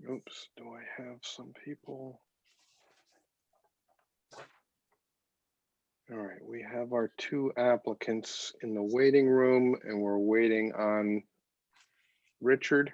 Oops, do I have some people? All right, we have our 2 applicants in the waiting room and we're waiting on Richard.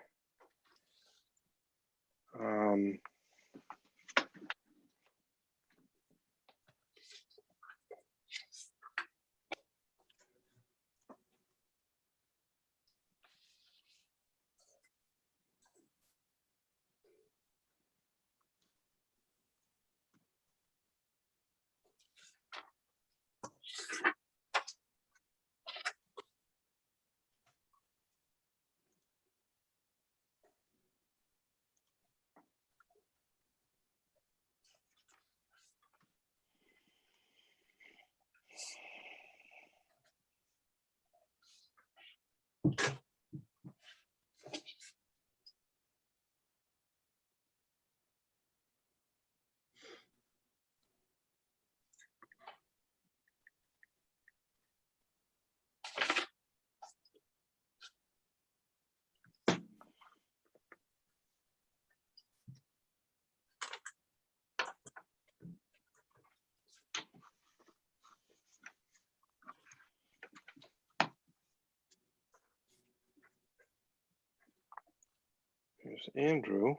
There's Andrew.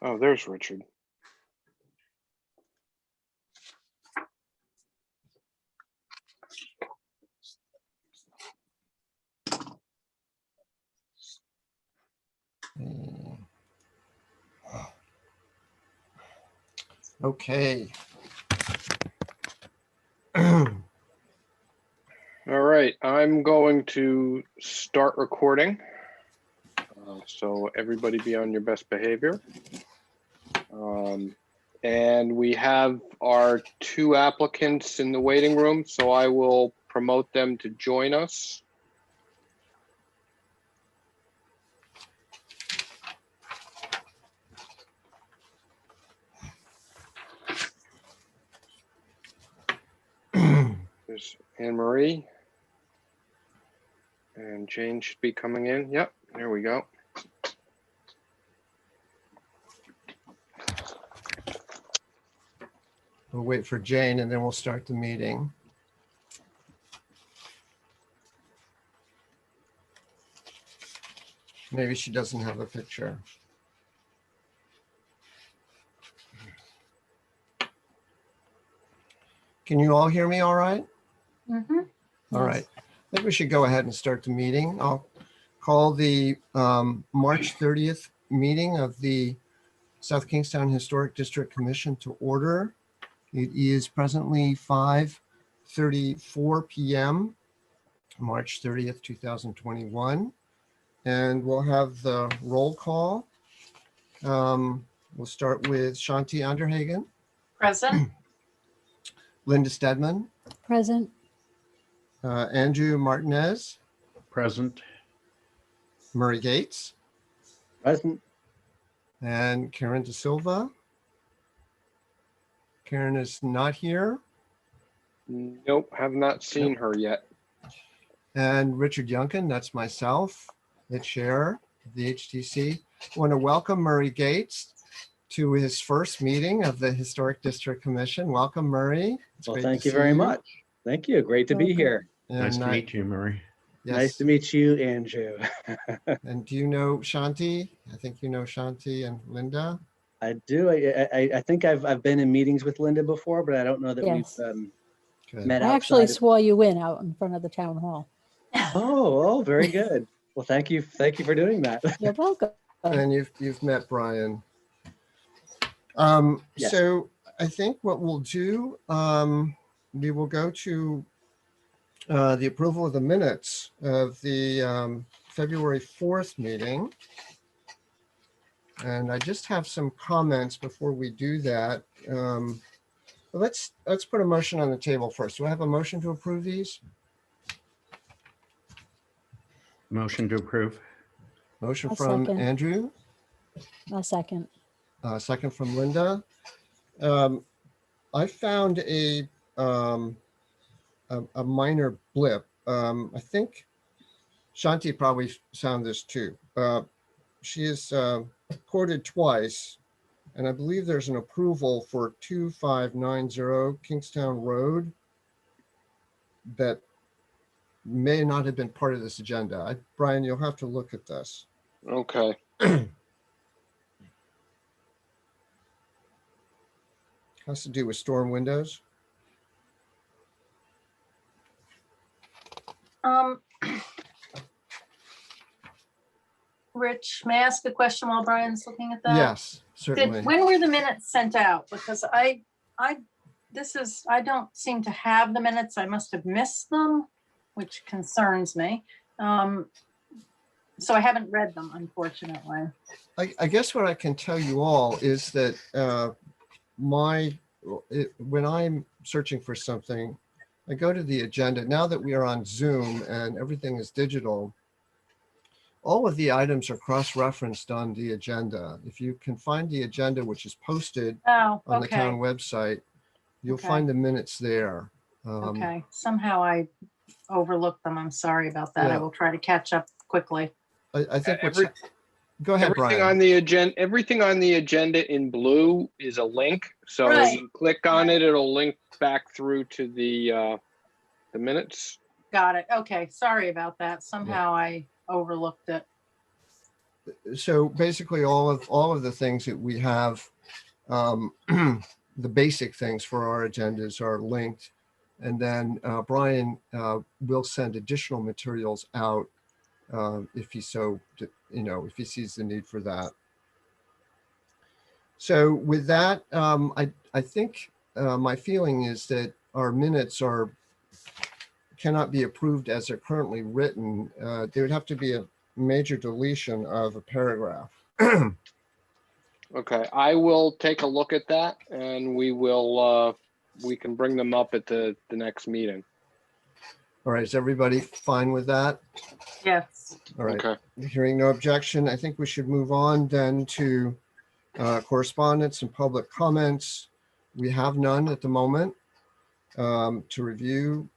Oh, there's Richard. Okay. All right, I'm going to start recording. So everybody be on your best behavior. And we have our 2 applicants in the waiting room, so I will promote them to join us. There's Anne Marie. And Jane should be coming in. Yep, there we go. We'll wait for Jane and then we'll start the meeting. Maybe she doesn't have a picture. Can you all hear me all right? Mm-hmm. All right. I think we should go ahead and start the meeting. I'll call the March 30th meeting of the South Kingstown Historic District Commission to order. It is presently 5:34 p.m., March 30th, 2021. And we'll have the roll call. We'll start with Shanti Anderhagen. Present. Linda Stedman. Present. Andrew Martinez. Present. Murray Gates. Present. And Karen De Silva. Karen is not here. Nope, have not seen her yet. And Richard Yunkin, that's myself, the chair of the HTC. I want to welcome Murray Gates to his first meeting of the Historic District Commission. Welcome, Murray. It's well, great thank to you see very much. Thank you. Great to be Welcome. here. Nice And to meet you, Murray. yes. Nice to meet you, Andrew. And do you know Shanti? I think you know Shanti and Linda. I do. I think I've been in meetings with Linda before, but I don't know that Yes. we've Good. met I actually outside of- swore you in out in front of the town hall. Oh, very good. Well, thank you for doing that. You're welcome. And you've met Brian. Yes. So I think what we'll do, we will go to the approval of the minutes of the February 4th meeting. And I just have some comments before we do that. let's put a motion on the table first. Do I have a motion to approve these? Motion to approve. Motion I'll from second. Andrew, A second. second from Linda. I found um, a minor blip. I think Shanti probably found this too. She is quoted twice, and I believe there's an approval for 2590 Kingstown Road that may not have been part of this agenda. Brian, you'll have to look at this. Okay. Has to do with storm windows. Rich, may I ask a question while Brian's looking at that? Yes, certainly. When were the minutes sent out? Because I don't seem to have the minutes. I must have missed them, which concerns me. So I haven't read them, unfortunately. I guess what I can tell you all is that when I'm searching for something, I go to the agenda. Now that we are on Zoom and everything is digital, all of the items are cross-referenced on the agenda. If you can find the agenda, which is posted Oh, on the town okay, website, you'll Okay. find the minutes there. okay. Somehow I overlooked them. I'm sorry about that. I Yeah. will try to catch up quickly. I think what's, Every- go ahead, Everything Brian. on the agenda, everything on the agenda in blue is a link. So Right. you click on it, it'll link back through to the minutes. Got it. Okay, sorry about that. Somehow I overlooked it. So basically all of the things that we have, the basic things for our agendas are linked. And then Brian will send additional materials out if he so, if he sees the need for that. So with that, I think my feeling is that our minutes cannot be approved as they're currently written. There would have to be a major deletion of a paragraph. Okay, I will take a look at that and we can bring them up at the next meeting. All right, is everybody fine with that? Yes. All right, Okay. hearing no objection, I think we should move on then to correspondence and public comments. We have none at the moment to review.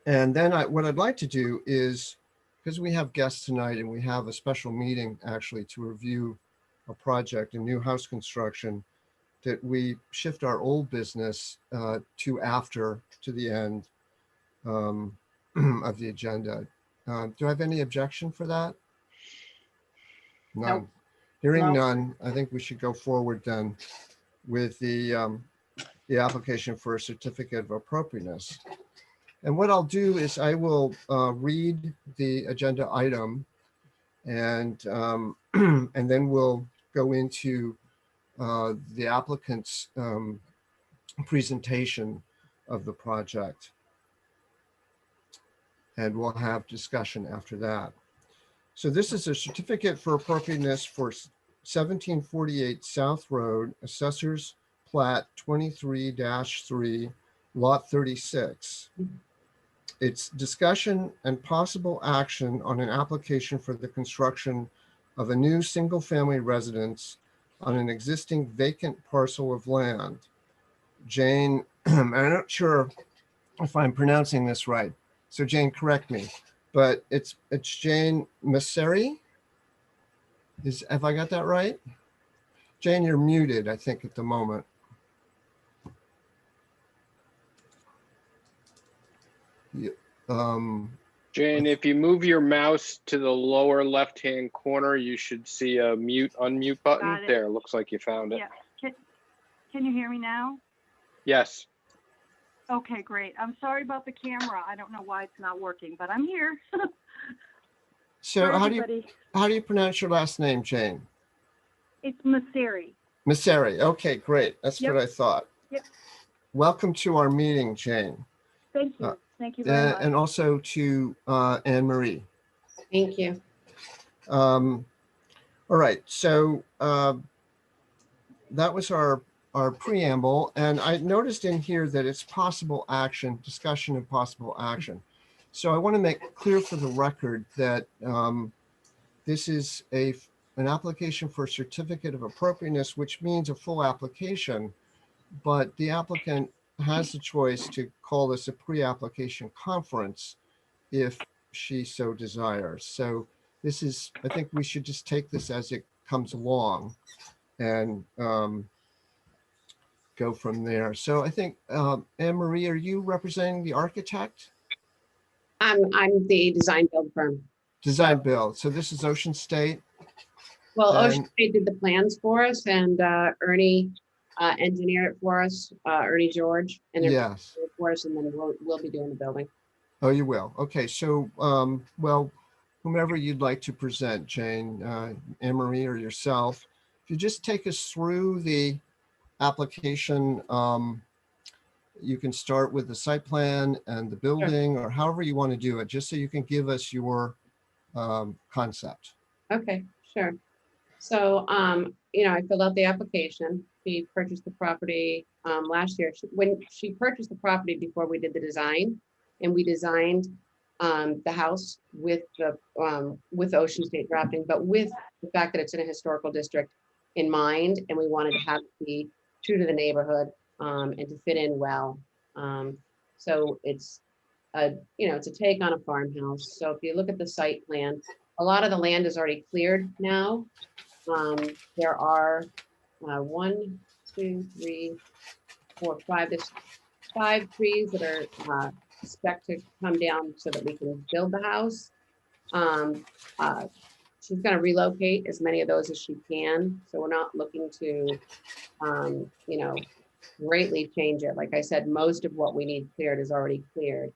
And then what I'd like to do is, because we have guests tonight and we have a special meeting actually to review a project, a new house construction, that we shift our old business to the end of the agenda. Do I have any objection for that? None. Nope. Hearing Nope. none, I think we should go forward then with the application for a certificate of appropriateness. And what I'll do is I will read the agenda item and and then we'll go into the applicant's presentation of the project. And we'll have discussion after that. So this is a certificate for appropriateness for 1748 South Road, Assessor's Plat 23-3, Lot 36. It's discussion and possible action on an application for the construction of a new single-family residence on an existing vacant parcel of land. Jane, I'm not sure if I'm pronouncing this right, so Jane, correct me, but it's Jane Masseri? Have I got that right? Jane, you're muted, I think, at the moment. Jane, if you move your mouse to the lower left-hand corner, you should see a mute, unmute button. Got it. There, looks like you found it. Yeah. Can you hear me now? Yes. Okay, great. I'm sorry about the camera. I don't know why it's not working, but I'm here. So Hi, how everybody. do you pronounce your last name, Jane? It's Masseri. Masseri. Okay, great. That's Yep. what I thought. Yep. Welcome to our meeting, Jane. Thank you. Thank you very much. And also to Anne Marie. Thank you. All right, so that was our our preamble, and I noticed in here that it's possible action, discussion of possible action. So I want to make clear for the record that this is an application for a certificate of appropriateness, which means a full application, but the applicant has the choice to call this a pre-application conference if she so desires. So this is, I think we should just take this as it comes along and go from there. So I think, Anne Marie, are you representing the architect? I'm the design build firm. Design build. So this is Ocean State. Well, And- Ocean State did the plans for us, and Ernie engineered it for us, Ernie George, and they're Yes. for us, and then we'll be doing the building. Oh, you will. Okay. So, well, whomever you'd like to present, Jane, Anne Marie, or yourself, if you just take us through the application, you can start with the site plan and the building, or however you want to do it, just so you can give us your concept. Okay, sure. So, I filled out the application. She purchased the property last year. When she purchased the property before we did the design, and we designed the house with Ocean State drafting, but with the fact that it's in a historical district in mind, and we wanted to have it be true to the neighborhood and to fit in well. So it's it's a take on a farmhouse. So if you look at the site plan, a lot of the land is already cleared now. There are 1, 2, 3, 4, 5. There's 5 trees that are expected to come down so that we can build the house. She's going to relocate as many of those as she can. So we're not looking to, greatly change it. Like I said, most of what we need cleared is already cleared.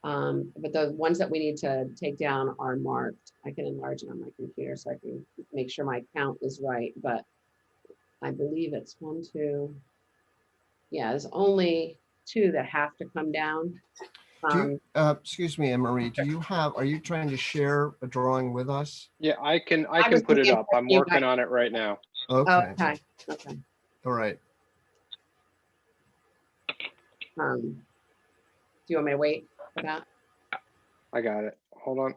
But the ones that we need to take down are marked. I can enlarge it on my computer so I can make sure my count is right. But I believe it's 1, 2. Yeah, there's only 2 that have to come down. Excuse me, Anne Marie, are you trying to share a drawing with us? Yeah, I can was put it looking up. for I'm you working guys. on it right now. Okay. Okay. Okay. All right. Do you want me to wait for that? I got it. Hold on.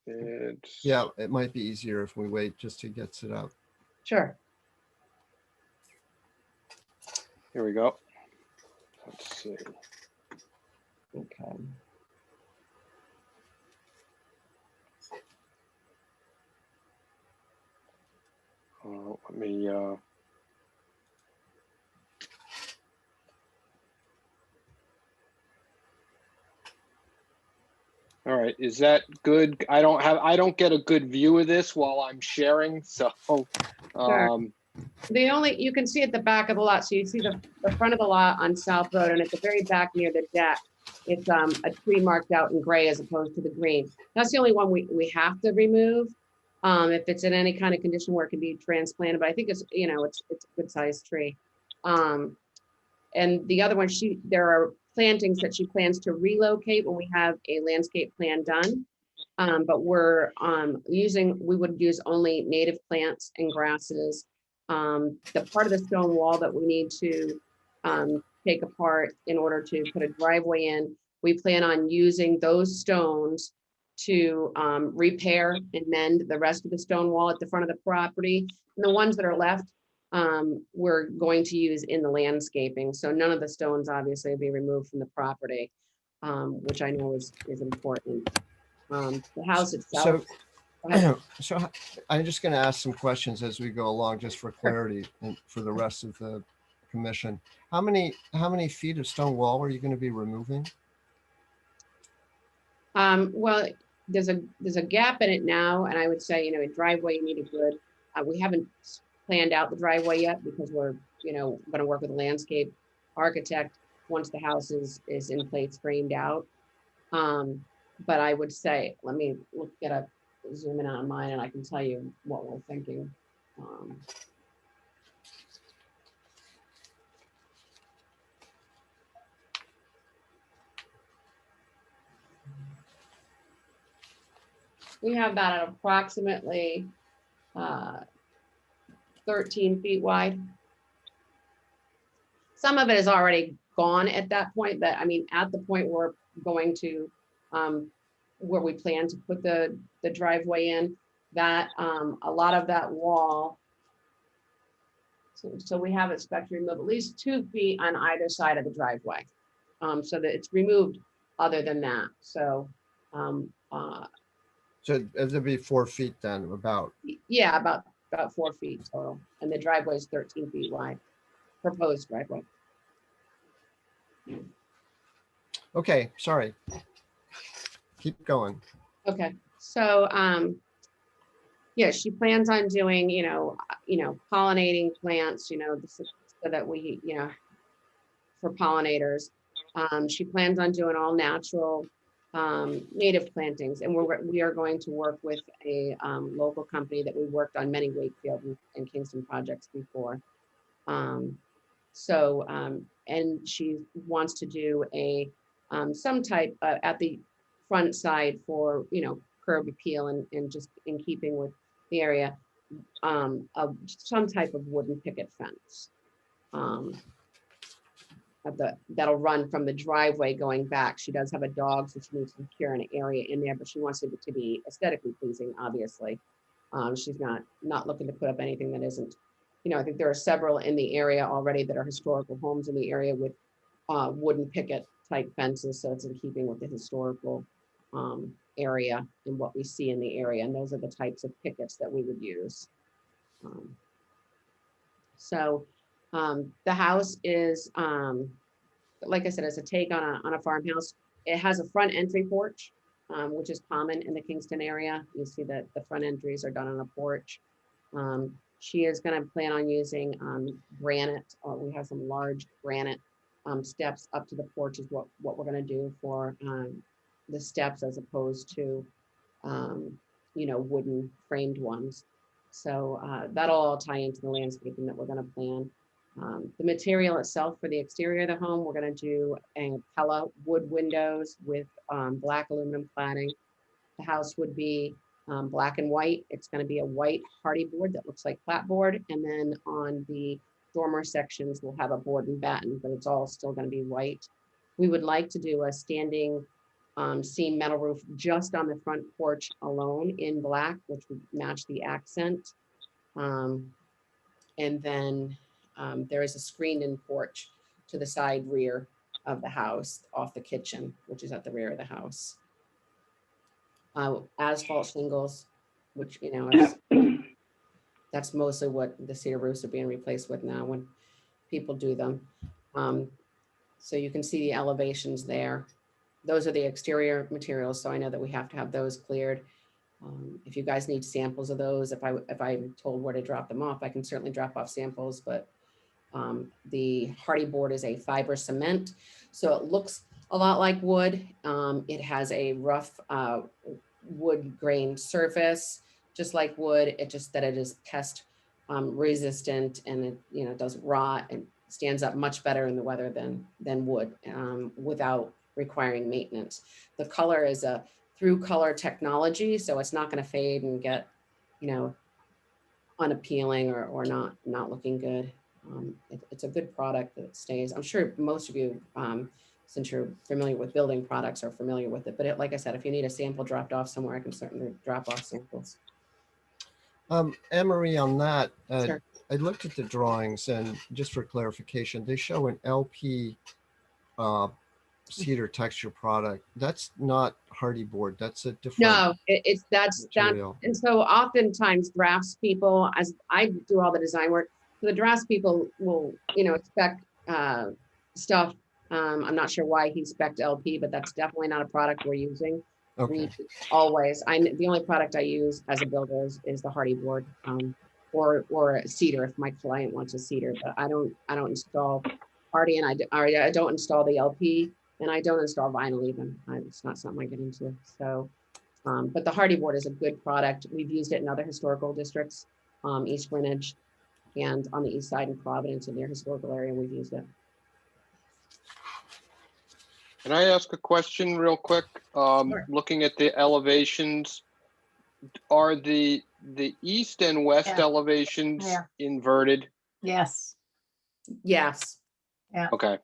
It's Yeah, it might be easier if we wait just to get it up. Sure. Here we go. Let's see. Okay. Let me. All right, is that good? I don't get a good view of this while I'm sharing, so. You can see at the back of the lot, so you see the front of the lot on South Road, and at the very back near the deck, it's a tree marked out in gray as opposed to the green. That's the only one we have to remove. If it's in any kind of condition where it can be transplanted, but I think it's a good sized tree. And the other one, there are plantings that she plans to relocate when we have a landscape plan done. But we would use only native plants and grasses. The part of the stone wall that we need to take apart in order to put a driveway in, we plan on using those stones to repair and mend the rest of the stone wall at the front of the property. And the ones that are left, we're going to use in the landscaping. So none of the stones obviously will be removed from the property, which I know is important. The house itself. So I'm just going to ask some questions as we go along, just for clarity and for the rest of the commission. How many feet of stone wall are you going to be removing? Well, there's a gap in it now, and I would say, a driveway, you need a good, we haven't planned out the driveway yet because we're, going to work with a landscape architect once the house is in place, framed out. But I would say, let me zoom in on mine, and I can tell you what we're thinking. We have that at approximately 13 feet wide. some of it is already gone at that point, but I mean, at the point we're going to, where we plan to put the driveway in, that, a lot of that wall. So we have it expect to remove at least 2 feet on either side of the driveway. So that it's removed other than that, so, So it'd be 4 feet then, about. yeah, about 4 feet total, and the driveway is 13 feet wide, proposed driveway. Okay, sorry. Keep going. Okay, so, yeah, she plans on doing, pollinating plants, so that we, for pollinators. She plans on doing all natural, native plantings, and we are going to work with a, local company that we worked on many Wakefield and Kingston projects before. And she wants to do a, some type, at the front side for, curb appeal and just in keeping with the area, of some type of wooden picket fence. That'll run from the driveway going back. She does have a dog, so she needs to secure an area in there, but she wants it to be aesthetically pleasing, obviously. She's not looking to put up anything that isn't, I think there are several in the area already that are historical homes in the area with wooden picket type fences, so it's in keeping with the historical area and what we see in the area, and those are the types of pickets that we would use. The house is, like I said, it's a take on a farmhouse. It has a front entry porch, which is common in the Kingston area. You see that the front entries are done on a porch. She is going to plan on using granite, or we have some large granite steps up to the porch is what we're going to do for the steps, as opposed to, wooden framed ones. So that'll all tie into the landscaping that we're going to plan. The material itself for the exterior of the home, we're going to do a Pella wood windows with black aluminum cladding. The house would be black and white. It's going to be a white hardy board that looks like clapboard. And then on the dormer sections, we'll have a board and batten, but it's all still going to be white. We would like to do a standing seam metal roof just on the front porch alone in black, which would match the accent. And then there is a screened-in porch to the side rear of the house off the kitchen, which is at the rear of the house. Asphalt shingles, which, that's mostly what the cedar roofs are being replaced with now when people do them. So you can see the elevations there. Those are the exterior materials, so I know that we have to have those cleared. If you guys need samples of those, if I'm told where to drop them off, I can certainly drop off samples, but the hardy board is a fiber cement, so it looks a lot like wood. It has a rough wood grain surface, just like wood. It just that it is pest resistant, and it doesn't rot and stands up much better in the weather than wood, without requiring maintenance. The color is a through color technology, so it's not going to fade and get unappealing or not looking good. It's a good product that stays. I'm sure most of you, since you're familiar with building products, are familiar with it. But like I said, if you need a sample dropped off somewhere, I can certainly drop off samples. Anne-Marie, on that, Sure. I looked at the drawings, and just for clarification, they show an LP cedar texture product. That's not hardy board. That's a different No, it's that. material. And so oftentimes drafts people, as I do all the design work, so the drafts people will, expect stuff. I'm not sure why he spec'd LP, but that's definitely not a product we're using. Okay. The only product I use as a builder is the hardy board, or a cedar if my client wants a cedar. But I don't install hardy, and I don't install the LP, and I don't install vinyl even. It's not something I get into. So, but the hardy board is a good product. We've used it in other historical districts, East Greenwich, and on the east side in Providence in their historical area. We've used it. Can I ask a question real quick? Sure. Looking at the elevations, are the east and west Yeah. elevations Yeah. inverted? Yes. Yes. Okay,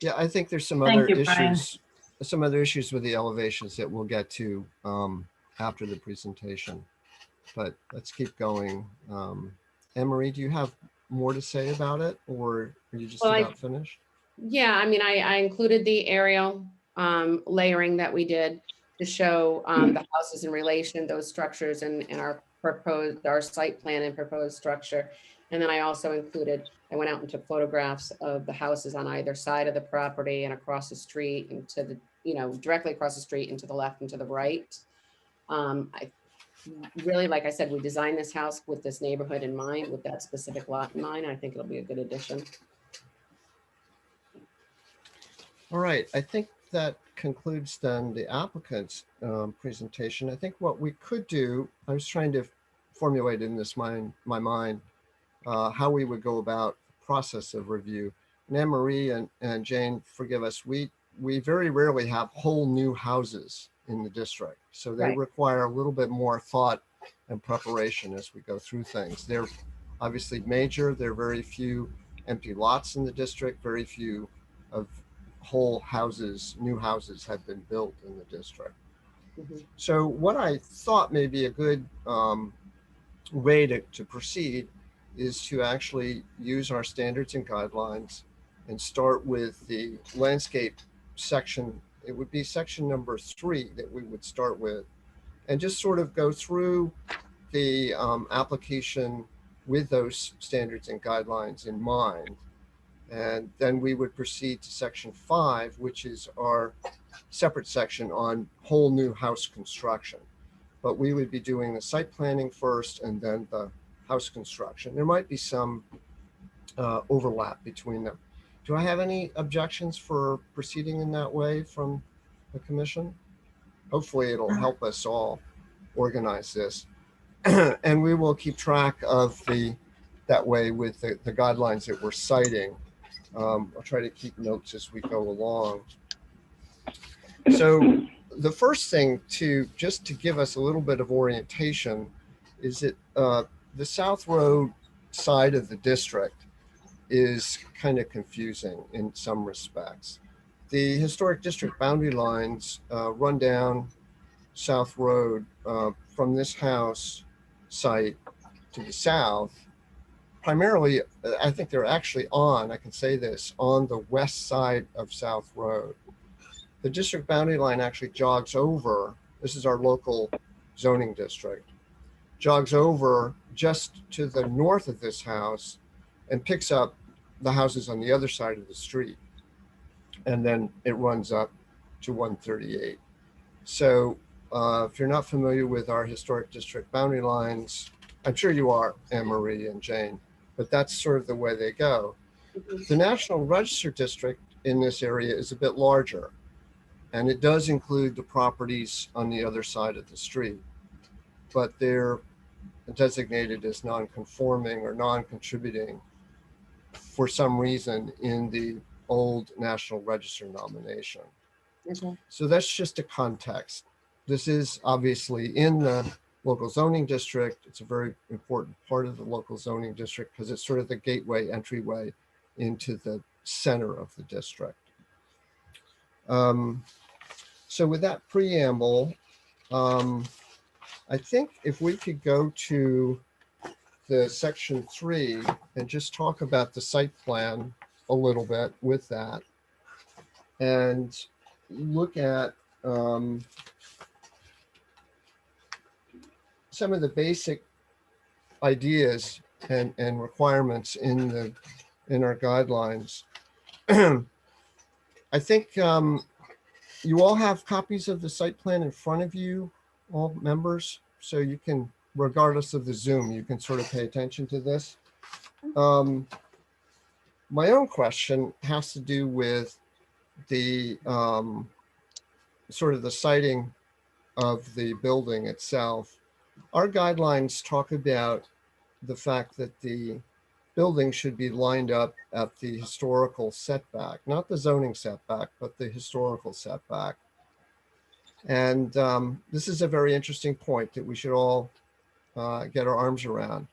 Yeah, I think there's some Thank other you, Brian. issues with the elevations that we'll get to after the presentation. But let's keep going. Anne Marie, do you have more to say about it, or are you just Well, about finished? Yeah, I mean, I included the aerial layering that we did to show the houses in relation, those structures and our site plan and proposed structure. And then I also included, I went out and took photographs of the houses on either side of the property and across the street and to the, directly across the street and to the left and to the right. I really, like I said, we designed this house with this neighborhood in mind, with that specific lot in mind. I think it'll be a good addition. All right, I think that concludes then the applicant's presentation. I think what we could do, I was trying to formulate in my mind how we would go about the process of review. And Anne Marie and Jane, forgive us, we very rarely have whole new houses in the district. So they Right. require a little bit more thought and preparation as we go through things. They're obviously major. There are very few empty lots in the district, very few of whole houses, new houses have been built in the district. Mhm. So what I thought may be a good way to proceed is to actually use our standards and guidelines and start with the landscape section. It would be section number 3 that we would start with, and just sort of go through the application with those standards and guidelines in mind. And then we would proceed to section 5, which is our separate section on whole new house construction. But we would be doing the site planning first and then the house construction. There might be some overlap between them. Do I have any objections for proceeding in that way from the commission? Hopefully it'll help us all organize this. And we will keep track of that way with the guidelines that we're citing. I'll try to keep notes as we go along. So the first thing just to give us a little bit of orientation is that the South Road side of the district is kind of confusing in some respects. The historic district boundary lines run down South Road from this house site to the south. Primarily, I think they're actually I can say this, on the west side of South Road. The district boundary line actually jogs over, this is our local zoning district, jogs over just to the north of this house and picks up the houses on the other side of the street. And then it runs up to 138. So if you're not familiar with our historic district boundary lines, I'm sure you are, Anne Marie and Jane, but that's sort of the way they go. The National Register district in this area is a bit larger, and it does include the properties on the other side of the street, but they're designated as non-conforming or non-contributing for some reason in the old National Register nomination. Okay. So that's just a context. This is obviously in the local zoning district. It's a very important part of the local zoning district because it's sort of the gateway entryway into the center of the district. So with that preamble, I think if we could go to the section 3 and just talk about the site plan a little bit with that and look at some of the basic ideas and requirements in our guidelines. I think you all have copies of the site plan in front of you, all members, so you can, regardless of the Zoom, you can sort of pay attention to this. My own question has to do with the sort of the siting of the building itself. Our guidelines talk about the fact that the building should be lined up at the historical setback, not the zoning setback, but the historical setback. And this is a very interesting point that we should all get our arms around.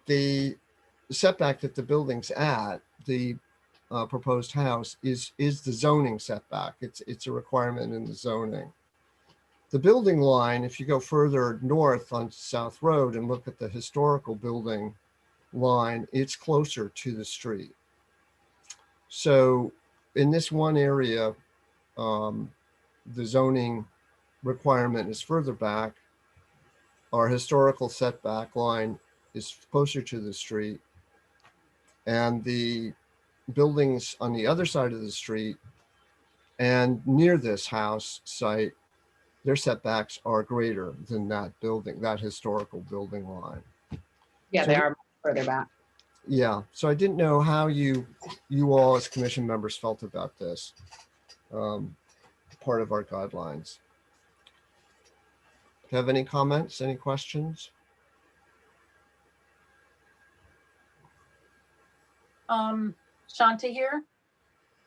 The setback that the building's at the proposed house is the zoning setback. It's a requirement in the zoning. The building line, if you go further north on South Road and look at the historical building line, it's closer to the street. So in this one area, the zoning requirement is further back. Our historical setback line is closer to the street. And the buildings on the other side of the street and near this house site, their setbacks are greater than that building, that historical building line. Yeah, So they we- are further back. Yeah, so I didn't know how you all as commission members felt about this, part of our guidelines. Do you have any comments, any questions? Shanti here.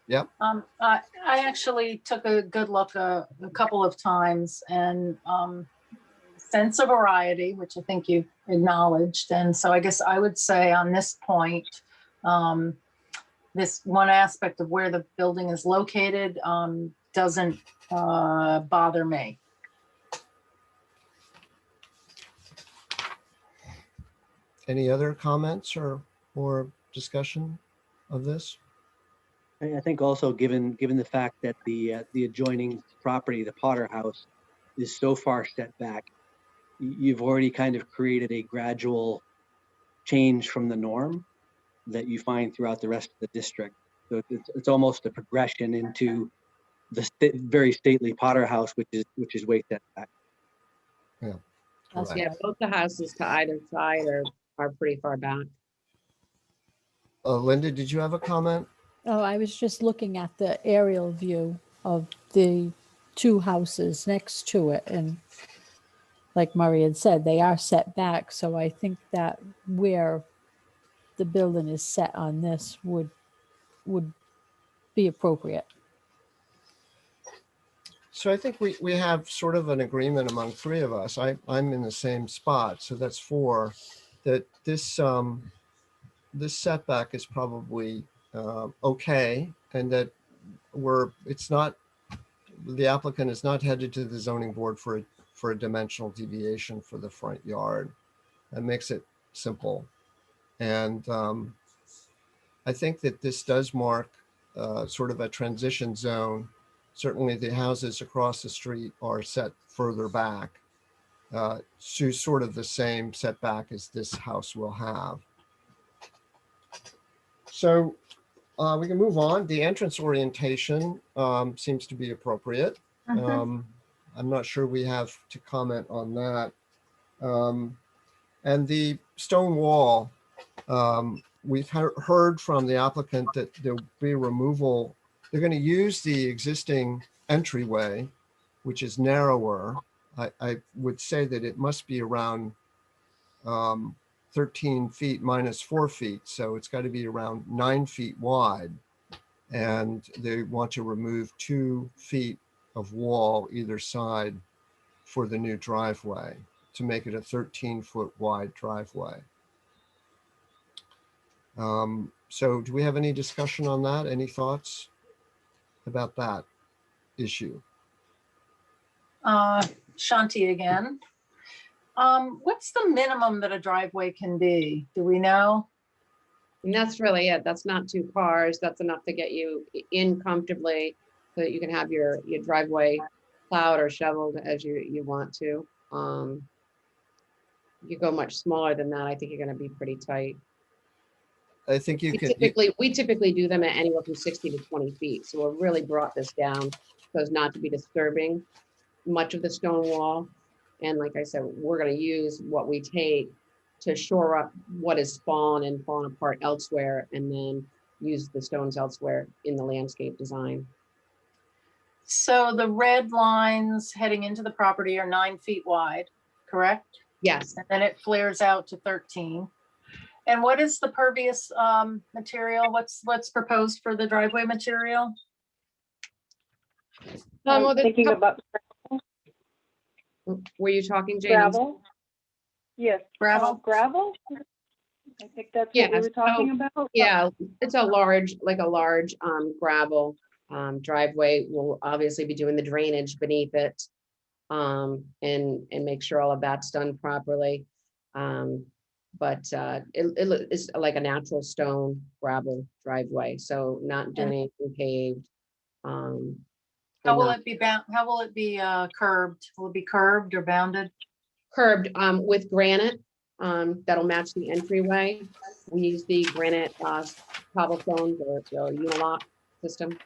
Yep. I actually took a good look a couple of times and sense a variety, which I think you acknowledged. And so I guess I would say on this point, this one aspect of where the building is located doesn't bother me. Any other comments or discussion of this? I think also given the fact that the adjoining property, the Potter House, is so far set back, you've already kind of created a gradual change from the norm that you find throughout the rest of the district. So it's almost a progression into the very stately Potter House, which is way set back. That's Right. Yeah, both the houses to either side are pretty far back. Linda, did you have a comment? Oh, I was just looking at the aerial view of the two houses next to it. And like Murray had said, they are set back. So I think that where the building is set on this would be appropriate. So I think we have sort of an agreement among three of us. I'm in the same spot, so that's four, that this this setback is probably okay, and that the applicant is not headed to the zoning board for a dimensional deviation for the front yard. That makes it simple. And I think that this does mark sort of a transition zone. Certainly the houses across the street are set further back to sort of the same setback as this house will have. So we can move on. The entrance orientation seems to be appropriate. I'm not sure we have to comment on that. And the stone wall, we've heard from the applicant that there'll be removal. They're going to use the existing entryway, which is narrower. I would say that it must be around 13 feet minus 4 feet. So it's got to be around 9 feet wide. And they want to remove 2 feet of wall either side for the new driveway to make it a 13-foot wide driveway. So do we have any discussion on that? Any thoughts about that issue? Shanti again. What's the minimum that a driveway can be? Do we know? And that's really it. That's not 2 cars. That's enough to get you in comfortably so that you can have your driveway plowed or shoveled as you want to. You go much smaller than that, I think you're going to be pretty tight. I think you We can. typically do them at anywhere from 60 to 20 feet. So we've really brought this down so as not to be disturbing much of the stone wall. And like I said, we're going to use what we take to shore up what is fallen and fallen apart elsewhere, and then use the stones elsewhere in the landscape design. So the red lines heading into the property are 9 feet wide, correct? Yes, And then it flares out to 13. And what is the pervious material? What's proposed for the driveway material? well, I'm there's a thinking couple- about were you talking, Jane? gravel. Yes. Gravel? Gravel? I think that's Yeah, what we were talking about. Yeah, it's a large, like a large gravel driveway. We'll obviously be doing the drainage beneath it. And make sure all of that's done properly. But it's like a natural stone gravel driveway, so not doing anything paved. Um, How and will not it be bound, how will it be curbed? Will it be curbed or bounded? curbed with granite that'll match the entryway. We use the granite cobblestones or unilock system.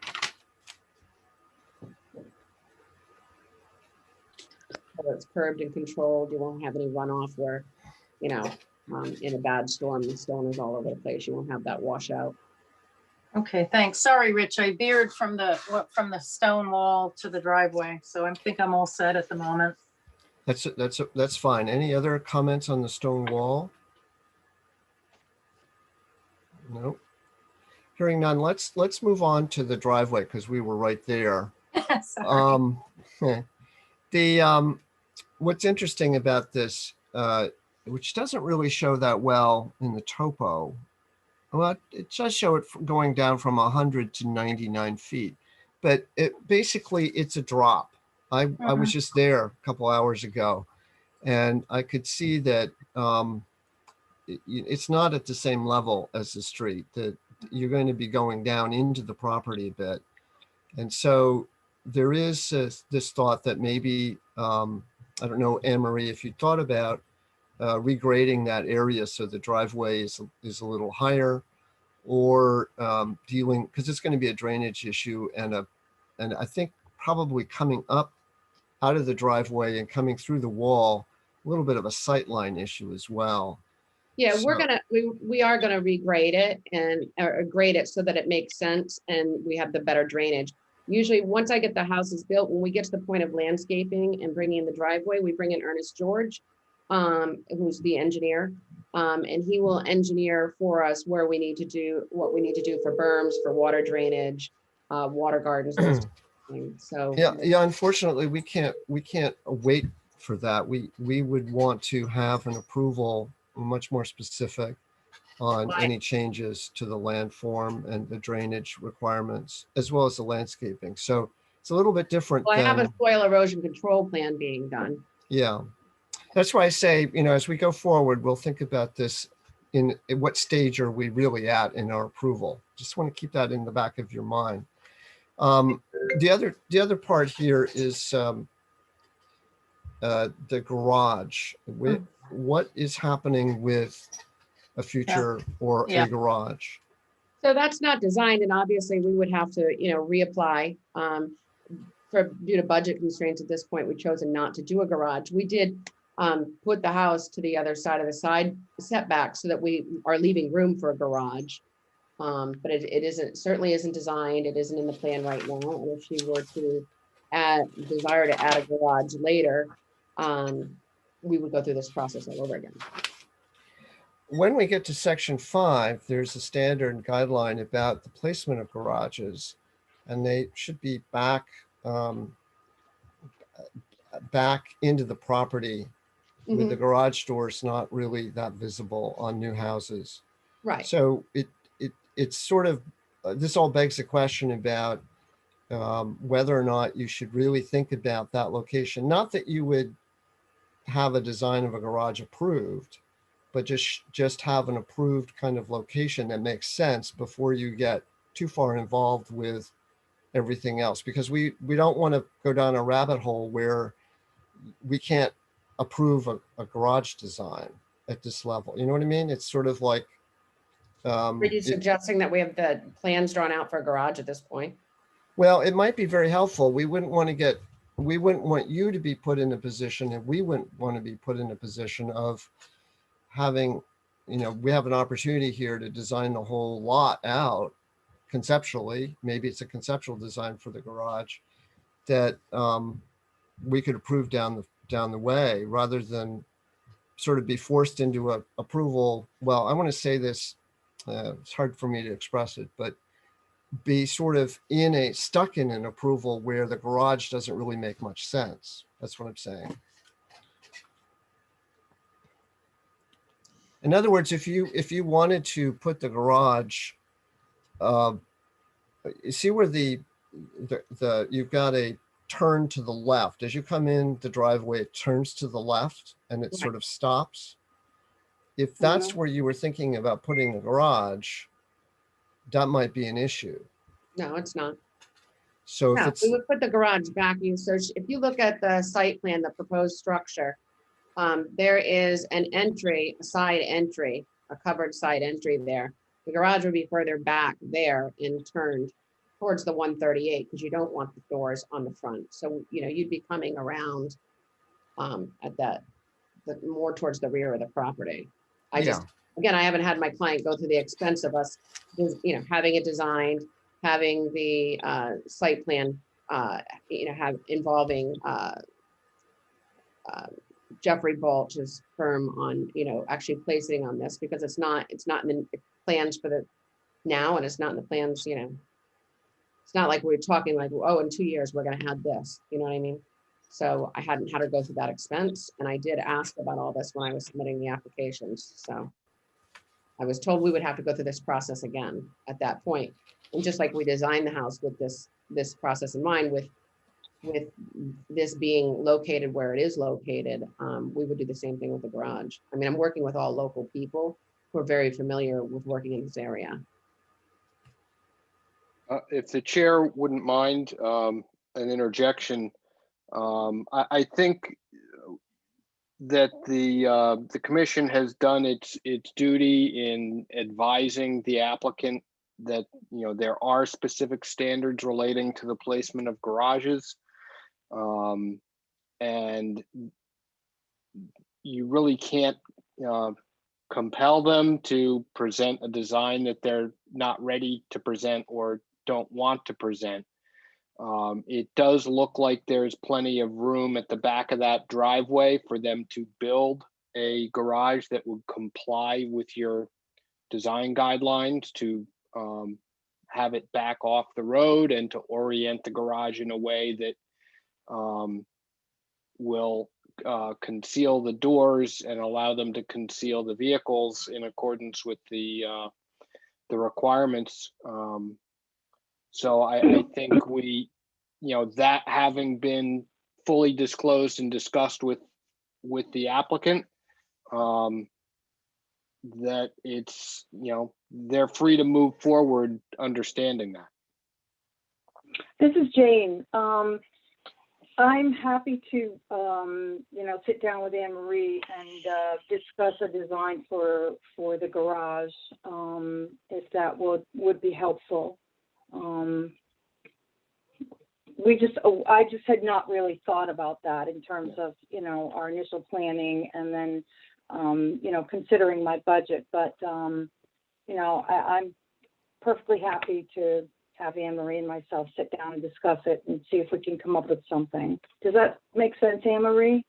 So it's curbed and controlled. You won't have any runoff where, in a bad storm, the stone is all over the place. You won't have that washout. Okay, thanks. Sorry, Rich, I veered from the stone wall to the driveway, so I think I'm all set at the moment. That's fine. Any other comments on the stone wall? No. Hearing none, let's move on to the driveway because we were right there. Sorry. What's interesting about this, which doesn't really show that well in the topo, well, it does show it going down from 100 to 99 feet, but basically it's a drop. I was just there a couple hours ago, and I could see that it's not at the same level as the street, that you're going to be going down into the property a bit. And so there is this thought that maybe, I don't know, Anne Marie, if you thought about regrading that area so the driveway is a little higher, or dealing, because it's going to be a drainage issue and I think probably coming up out of the driveway and coming through the wall, a little bit of a sightline issue as well. Yeah, So- we are gonna regrade it or grade it so that it makes sense and we have the better drainage. Usually, once I get the houses built, when we get to the point of landscaping and bringing in the driveway, we bring in Ernest George, who's the engineer. And he will engineer for us what we need to do for berms, for water drainage, water gardens. Those things. So Yeah. Unfortunately, we can't wait for that. We would want to have an approval much more specific on Right. any changes to the landform and the drainage requirements, as well as the landscaping. So it's a little bit different I have a than, soil erosion control plan being done. yeah. That's why I say, as we go forward, we'll think about this in what stage are we really at in our approval. Just want to keep that in the back of your mind. The other part here is the garage. What is happening with a future or Yeah. a garage? So that's not designed, and obviously we would have to, reapply. Due to budget constraints at this point, we've chosen not to do a garage. We did put the house to the other side of the side setback so that we are leaving room for a garage. But it certainly isn't designed. It isn't in the plan right now. And if she were to desire to add a garage later, we would go through this process all over again. When we get to section 5, there's a standard guideline about the placement of garages, and they should be back into the property with the garage doors not really that visible on new houses. Right. So it's sort of, this all begs the question about whether or not you should really think about that location. Not that you would have a design of a garage approved, but just have an approved kind of location that makes sense before you get too far involved with everything else. Because we don't want to go down a rabbit hole where we can't approve a garage design at this level. You know what I mean? It's sort of like, Are you suggesting that we have the plans drawn out for a garage at this point? well, it might be very helpful. We wouldn't want you to be put in a position, and we wouldn't want to be put in a position of having, we have an opportunity here to design the whole lot out conceptually. Maybe it's a conceptual design for the garage that we could approve down the way, rather than sort of be forced into a approval. Well, I want to say this, it's hard for me to express it, but be sort of stuck in an approval where the garage doesn't really make much sense. That's what I'm saying. In other words, if you wanted to put the garage, uh, you see where you've got a turn to the left. As you come in the driveway, it turns to the left and it Right. sort of stops. If that's where you were thinking about putting a garage, that might be an issue. No, it's not. So if No, it's, we would put the garage back. You search, if you look at the site plan, the proposed structure, there is an entry, a side entry, a covered side entry there. The garage would be further back there and turned towards the 138 because you don't want the doors on the front. So, you know, you'd be coming around at that, more towards the rear of the property. I just, again, I haven't had my client go through the expense of us, you know, having it designed, having the site plan, you know, have involving Jeffrey Balch's firm on, you know, actually placing on this because it's not in the plans for the now, and it's not in the plans, you know. It's not like we're talking like, oh, in 2 years, we're gonna add this, you know what I mean? So I hadn't had to go through that expense, and I did ask about all this when I was submitting the applications, so. I was told we would have to go through this process again at that point. And just like we designed the house with this process in mind, with this being located where it is located, we would do the same thing with the garage. I mean, I'm working with all local people who are very familiar with working in this area. If the chair wouldn't mind an interjection, I think that the commission has done its duty in advising the applicant that, you know, there are specific standards relating to the placement of garages. And you really can't compel them to present a design that they're not ready to present or don't want to present. It does look like there's plenty of room at the back of that driveway for them to build a garage that would comply with your design guidelines to have it back off the road and to orient the garage in a way that will conceal the doors and allow them to conceal the vehicles in accordance with the requirements. So I think we, you know, that having been fully disclosed and discussed with the applicant, that it's, you know, they're free to move forward understanding that. This is Jane. I'm happy to, you know, sit down with Anne Marie and discuss a design for the garage, if that would be helpful. I just had not really thought about that in terms of, you know, our initial planning and then, you know, considering my budget. But, you know, I'm perfectly happy to have Anne Marie and myself sit down and discuss it and see if we can come up with something. Does that make sense, Anne Marie?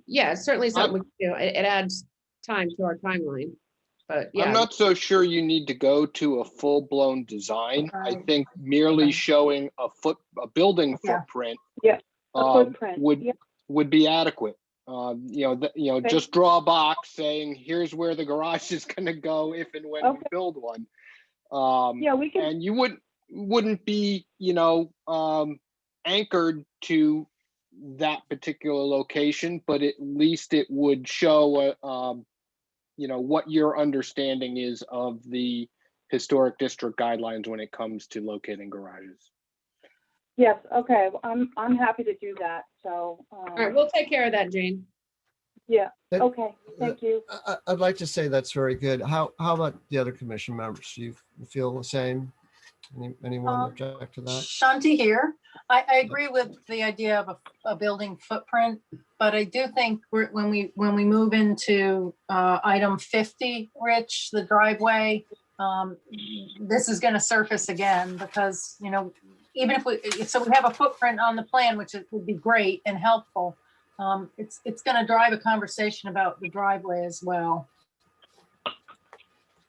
Yeah, it's certainly something we can do. It adds time to our timeline, but yeah. I'm not so sure you need to go to a full-blown design. I Right. think merely showing a building Yeah. footprint Yeah, a footprint. would be adequate. You know, Okay. just draw a box saying, here's where the garage is going to go if and when we Okay. build one. Yeah, we can. And you wouldn't be, you know, anchored to that particular location, but at least it would show, you know, what your understanding is of the historic district guidelines when it comes to locating garages. Yes, okay, I'm happy to do that, so. All right, we'll take care of that, Jane. Yeah, That- okay, thank you. I'd like to say that's very good. How about the other commission members? Do you feel the same? Anyone object to that? Shanti here. I agree with the idea of a building footprint, but I do think when we move into item 50, Rich, the driveway, this is going to surface again because, you know, even if we have a footprint on the plan, which would be great and helpful. It's going to drive a conversation about the driveway as well.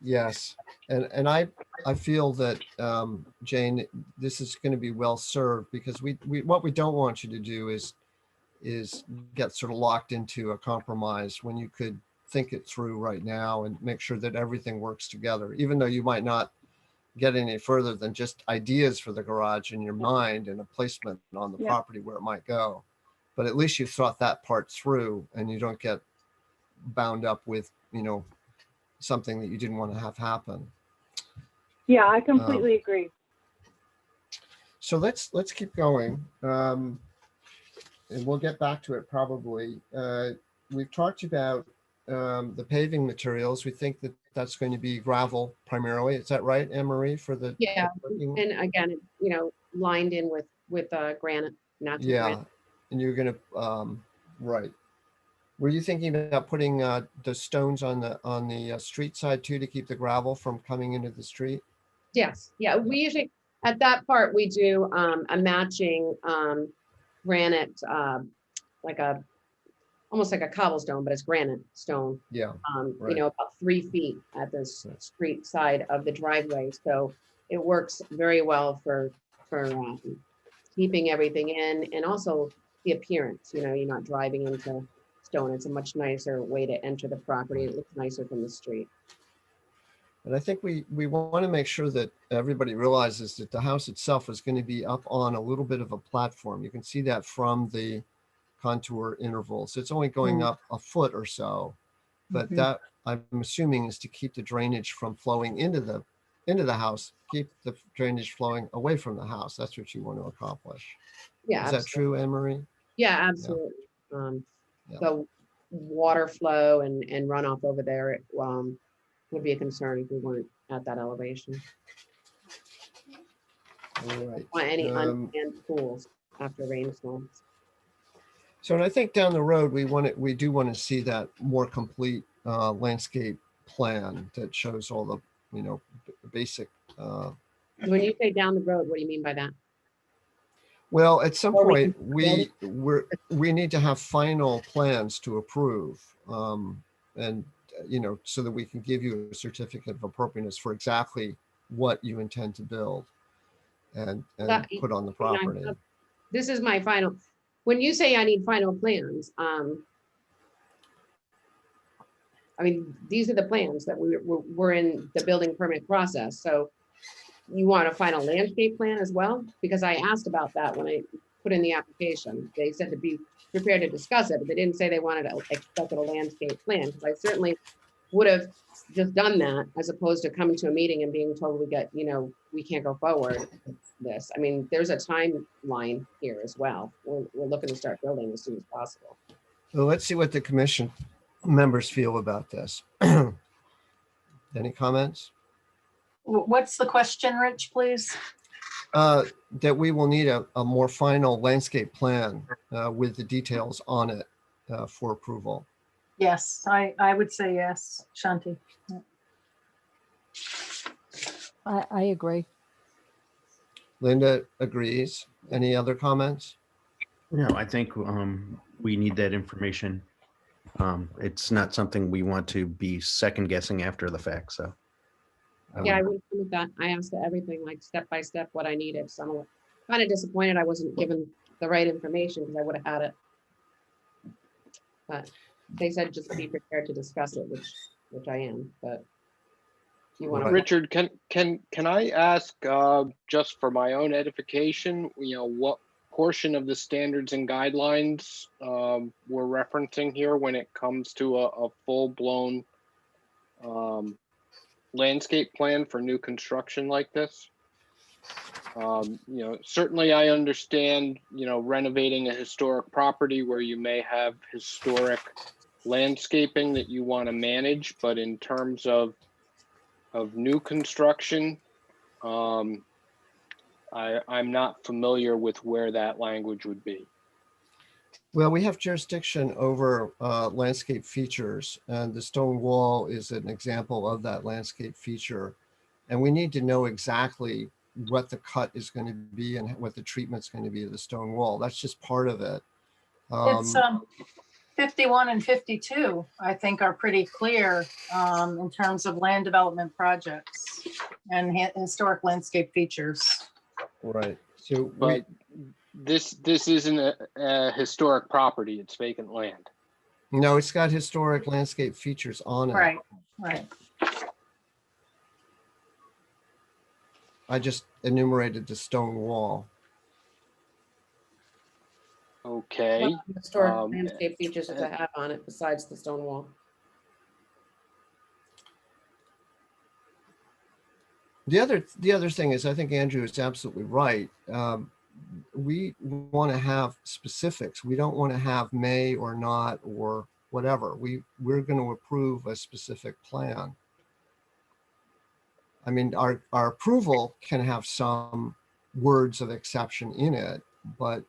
Yes, and I feel that, Jane, this is going to be well served because we what we don't want you to do is get sort of locked into a compromise when you could think it through right now and make sure that everything works together, even though you might not get any further than just ideas for the garage in your mind and a placement on the Yeah. property where it might go. But at least you've thought that part through and you don't get bound up with, something that you didn't want to have happen. Yeah, I completely agree. So let's keep going. And we'll get back to it probably. We've talked about the paving materials. We think that that's going to be gravel primarily. Is that right, Anne Marie, for the Yeah, parking? and again, lined in with granite, natural Yeah, granite. and you're gonna, right. Were you thinking about putting the stones on the street side too, to keep the gravel from coming into the street? Yes, yeah, we usually, at that part, we do a matching granite, like almost like a cobblestone, but it's granite stone. Yeah, right. About 3 feet at this street side of the driveway. So it works very well for keeping everything in, and also the appearance, you're not driving into stone. It's a much nicer way to enter the property. It looks nicer from the street. And I think we want to make sure that everybody realizes that the house itself is going to be up on a little bit of a platform. You can see that from the contour intervals. It's only going up a foot or so, but that, I'm assuming, is to keep the drainage from flowing into the house, keep the drainage flowing away from the house. That's what you want to accomplish. Yeah, Is that absolutely. true, Anne Marie? Yeah, absolutely. Yeah. The water flow and runoff over there would be a concern if we weren't at that elevation. All right. Or any unplanned pools after rainstorms. So, and I think down the road, we do want to see that more complete landscape plan that shows all the, basic. When you say down the road, what do you mean by that? Well, at some Or we point, can- we need to have final plans to approve, and so that we can give you a certificate of appropriateness for exactly what you intend to build and put on the property. This is my final. When you say I need final plans, I mean, these are the plans that we're in the building permit process. So you want a final landscape plan as well? Because I asked about that when I put in the application. They said to be prepared to discuss it, but they didn't say they wanted to expect a landscape plan. Because I certainly would have just done that as opposed to coming to a meeting and being told we can't go forward with this. I mean, there's a timeline here as well. We're looking to start building as soon as possible. Well, let's see what the commission members feel about this. Any comments? What's the question, Rich, please? That we will need a more final landscape plan with the details on it for approval. Yes, I would say yes, Shanti. I agree. Linda agrees. Any other comments? No, I think we need that information. It's not something we want to be second guessing after the fact, so. Yeah, I would agree with that. I asked everything like step by step what I needed. So I'm kind of disappointed I wasn't given the right information because I would have had it. But they said just be prepared to discuss it, which I am. But you want to, Richard, can I ask just for my own edification, what portion of the standards and guidelines we're referencing here when it comes to a full-blown landscape plan for new construction like this? Certainly I understand, renovating a historic property where you may have historic landscaping that you want to manage, but in terms of new construction, I'm not familiar with where that language would be. Well, we have jurisdiction over landscape features, and the stone wall is an example of that landscape feature. And we need to know exactly what the cut is going to be and what the treatment's going to be of the stone wall. That's just part of it. It's 51 and 52, I think, are pretty clear in terms of land development projects and historic landscape features. Right. So, But this isn't a historic property, it's vacant land. No, it's got historic landscape features on it. Right, right. I just enumerated the stone wall. Okay. What historic um, landscape features does it have on it besides the stone wall? The other thing is, I think Andrew is absolutely right. We want to have specifics. We don't want to have may or not or whatever. We're going to approve a specific plan. I mean, our approval can have some words of exception in it, but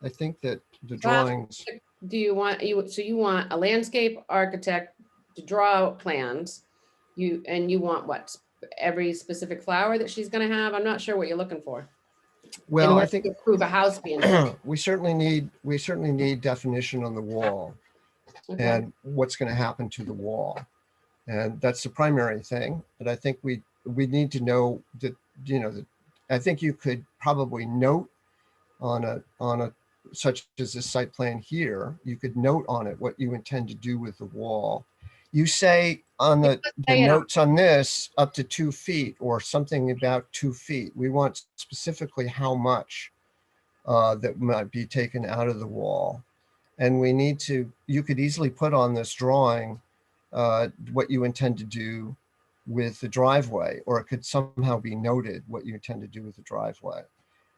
I think that the drawings, Do you want, so you want a landscape architect to draw out plans? And you want what? Every specific flower that she's gonna have? I'm not sure what you're looking for. In well, order I think to approve a house being built. we certainly need definition on the wall Okay. and what's going to happen to the wall. And that's the primary thing. But I think we need to know that, that I think you could probably note on a such as this site plan here, you could note on it what you intend to do with the wall. You say on the say it on- notes on this up to 2 feet or something about 2 feet. We want specifically how much that might be taken out of the wall. And we need to, you could easily put on this drawing what you intend to do with the driveway, or it could somehow be noted what you intend to do with the driveway.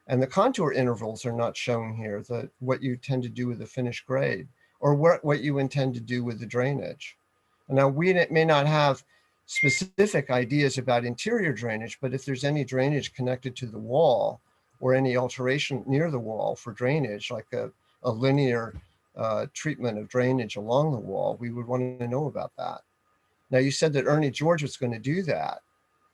And the contour intervals are not shown here, what you tend to do with the finished grade, or what you intend to do with the drainage. Now, we may not have specific ideas about interior drainage, but if there's any drainage connected to the wall or any alteration near the wall for drainage, like a linear treatment of drainage along the wall, we would want to know about that. Now, you said that Ernie George was going to do that,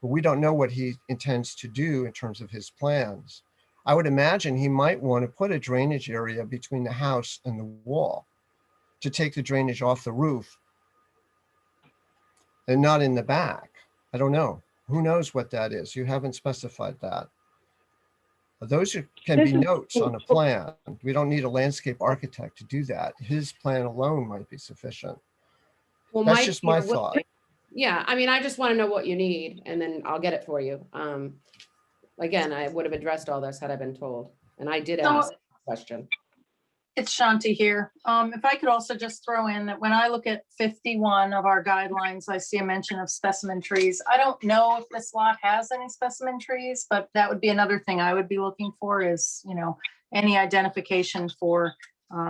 but we don't know what he intends to do in terms of his plans. I would imagine he might want to put a drainage area between the house and the wall to take the drainage off the roof and not in the back. I don't know. Who knows what that is? You haven't specified that. Those can be notes on a plan. We don't need a landscape architect to do that. His plan alone might be sufficient. Well, That's just my thought. Yeah, I mean, I just want to know what you need and then I'll get it for you. Again, I would have addressed all this had I been told. And I did ask a question. It's Shanti here. If I could also just throw in that when I look at 51 of our guidelines, I see a mention of specimen trees. I don't know if this lot has any specimen trees, but that would be another thing I would be looking for is, any identification for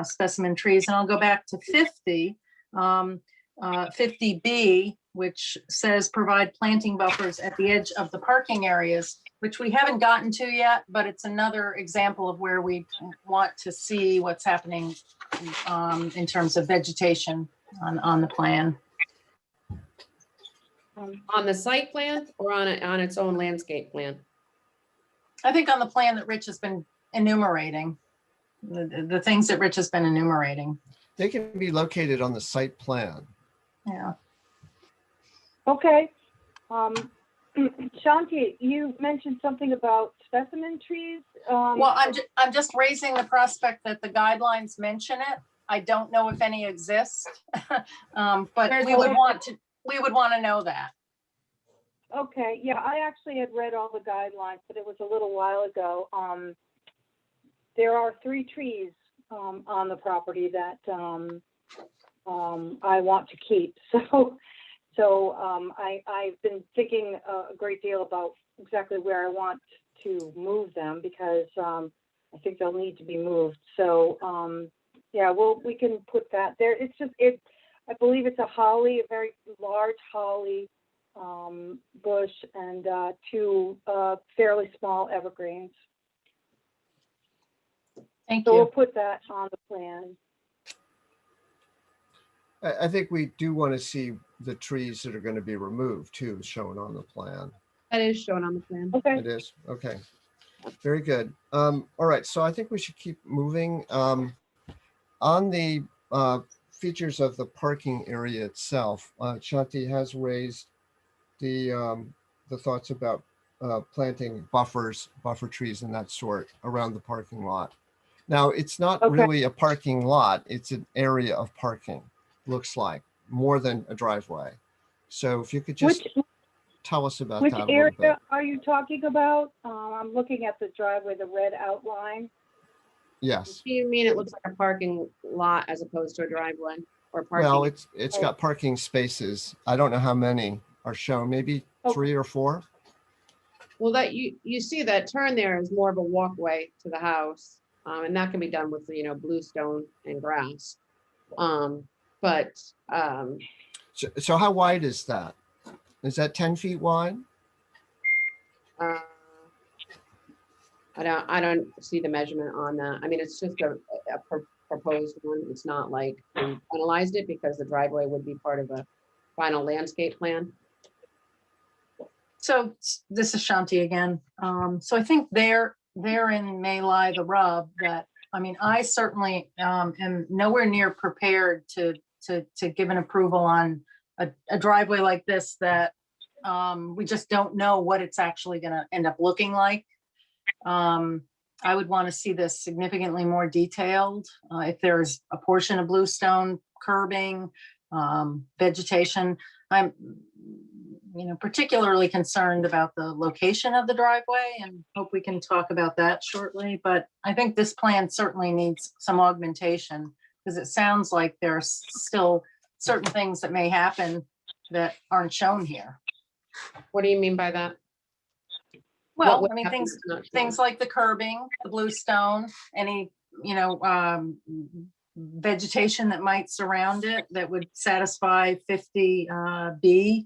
specimen trees. And I'll go back to 50, 50B, which says provide planting buffers at the edge of the parking areas, which we haven't gotten to yet, but it's another example of where we want to see what's happening in terms of vegetation on the plan. On the site plan or on its own landscape plan? I think on the plan that Rich has been enumerating, the things that Rich has been enumerating. They can be located on the site plan. Yeah. Okay. Shanti, you mentioned something about specimen trees. Well, I'm just raising the prospect that the guidelines mention it. I don't know if any exist, but we would want to know that. Okay, yeah, I actually had read all the guidelines, but it was a little while ago. There are 3 trees on the property that I want to keep. So I've been thinking a great deal about exactly where I want to move them because I think they'll need to be moved. So yeah, we can put that there. I believe it's a holly, a very large holly bush, and 2 fairly small evergreens. Thank So we'll you. put that on the plan. I think we do want to see the trees that are going to be removed too, shown on the plan. That is shown on the plan. Okay. It is, okay. Very good. All right, so I think we should keep moving. On the features of the parking area itself, Shanti has raised the thoughts about planting buffer trees and that sort around the parking lot. Now, it's not Okay. really a parking lot, it's an area of parking. looks like, more than a driveway. So if you could just tell us about Which that a little bit. area are you talking about? I'm looking at the driveway, the red outline. Yes. Do you mean it looks like a parking lot as opposed to a driveway or parking? Well, it's got parking spaces. I don't know how many are shown, maybe Okay. 3 or 4. Well, that you see that turn there is more of a walkway to the house. And that can be done with, bluestone and grass. But So how wide is that? Is that 10 feet wide? I don't see the measurement on that. I mean, it's just a proposed one. It's not like we finalized it because the driveway would be part of a final landscape plan. So this is Shanti again. So I think therein may lie the rub that, I mean, I certainly am nowhere near prepared to give an approval on a driveway like this that we just don't know what it's actually going to end up looking like. I would want to see this significantly more detailed. If there's a portion of bluestone curbing, vegetation, I'm particularly concerned about the location of the driveway and hope we can talk about that shortly. But I think this plan certainly needs some augmentation because it sounds like there's still certain things that may happen that aren't shown here. What do you mean by that? Well, What I mean, happens things is not shown? things like the curbing, the bluestone, any, vegetation that might surround it that would satisfy 50B,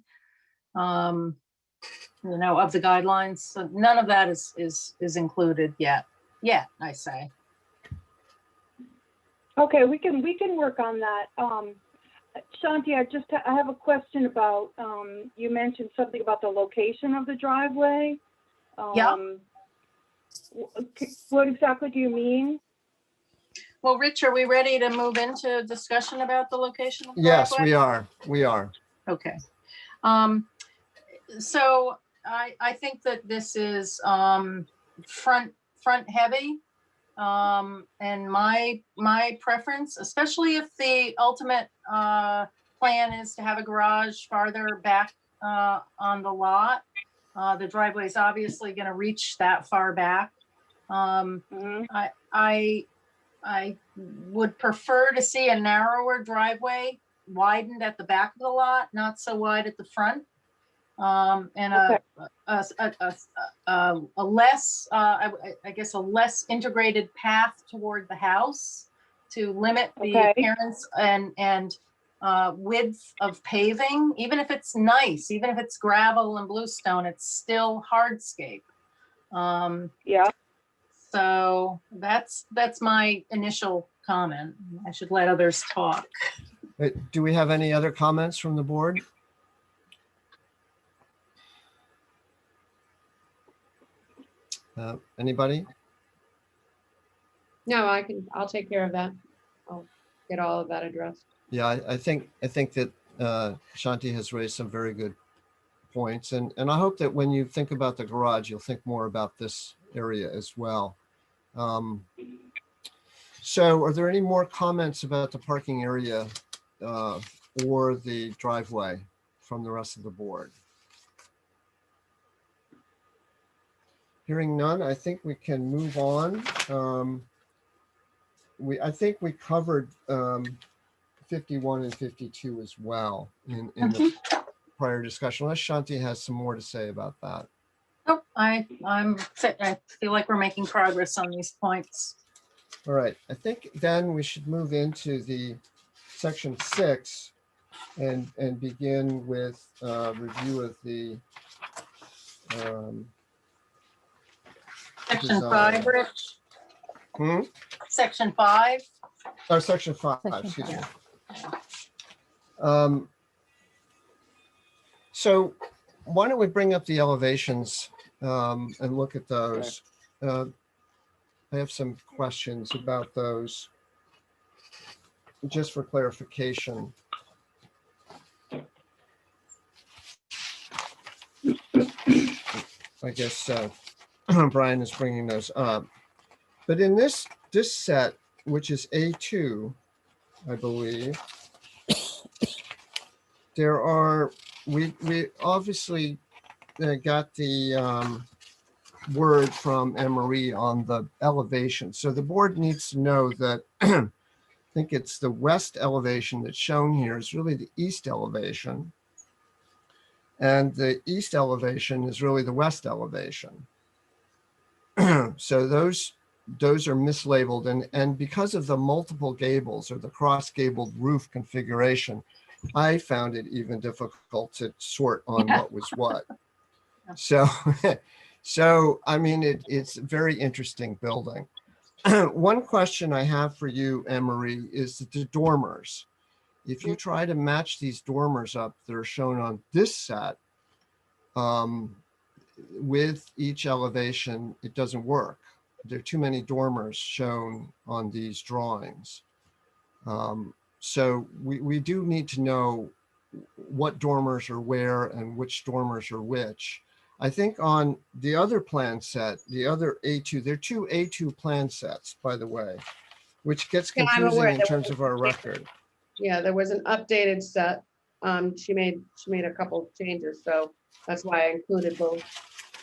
of the guidelines. So none of that is included yet. Yeah, I say. Okay, we can work on that. Shanti, I have a question about, you mentioned something about the location of the driveway. Yeah. What exactly do you mean? Well, Rich, are we ready to move into discussion about the location of the Yes, driveway? we are. Okay. So I think that this is front heavy. And my preference, especially if the ultimate plan is to have a garage farther back on the lot. The driveway is obviously going to reach that far back. I would prefer to see a narrower driveway widened at the back of the lot, not so wide at the front. And Okay. a less, I guess, a less integrated path toward the house to limit the Okay. appearance and width of paving. Even if it's nice, even if it's gravel and bluestone, it's still hardscape. Yeah. So that's my initial comment. I should let others talk. Do we have any other comments from the board? Anybody? No, I'll take care of that. I'll get all of that addressed. Yeah, I think that Shanti has raised some very good points, and I hope that when you think about the garage, you'll think more about this area as well. So are there any more comments about the parking area or the driveway from the rest of the board? Hearing none, I think we can move on. I think we covered 51 and 52 as well in the prior discussion, unless Shanti has some more to say about that. Oh, I feel like we're making progress on these points. All right, I think then we should move into the section 6 and begin with review of the Section design. 5, Rich. Section 5. Or section 5, Section excuse me. 5. So why don't we bring up the elevations and look at those? I have some questions about those, just for clarification. I guess Brian is bringing those up. But in this set, which is A2, I believe, there are, we obviously got the word from Anne Marie on the elevation. So the board needs to know that I think it's the west elevation that's shown here is really the east elevation. And the east elevation is really the west elevation. So those are mislabeled, and because of the multiple gables or the cross gabled roof configuration, I found it even difficult to sort on what was what. So, so I mean, it's a very interesting building. One question I have for you, Anne Marie, is the dormers. If you try to match these dormers up that are shown on this set, with each elevation, it doesn't work. There are too many dormers shown on these drawings. So we do need to know what dormers are where and which dormers are which. I think on the other plan set, the other A2, there are two A2 plan sets, by the way, which gets Yeah, I'm confusing aware. in terms of our record. Yeah, there was an updated set. She made a couple changes, so that's why I included both.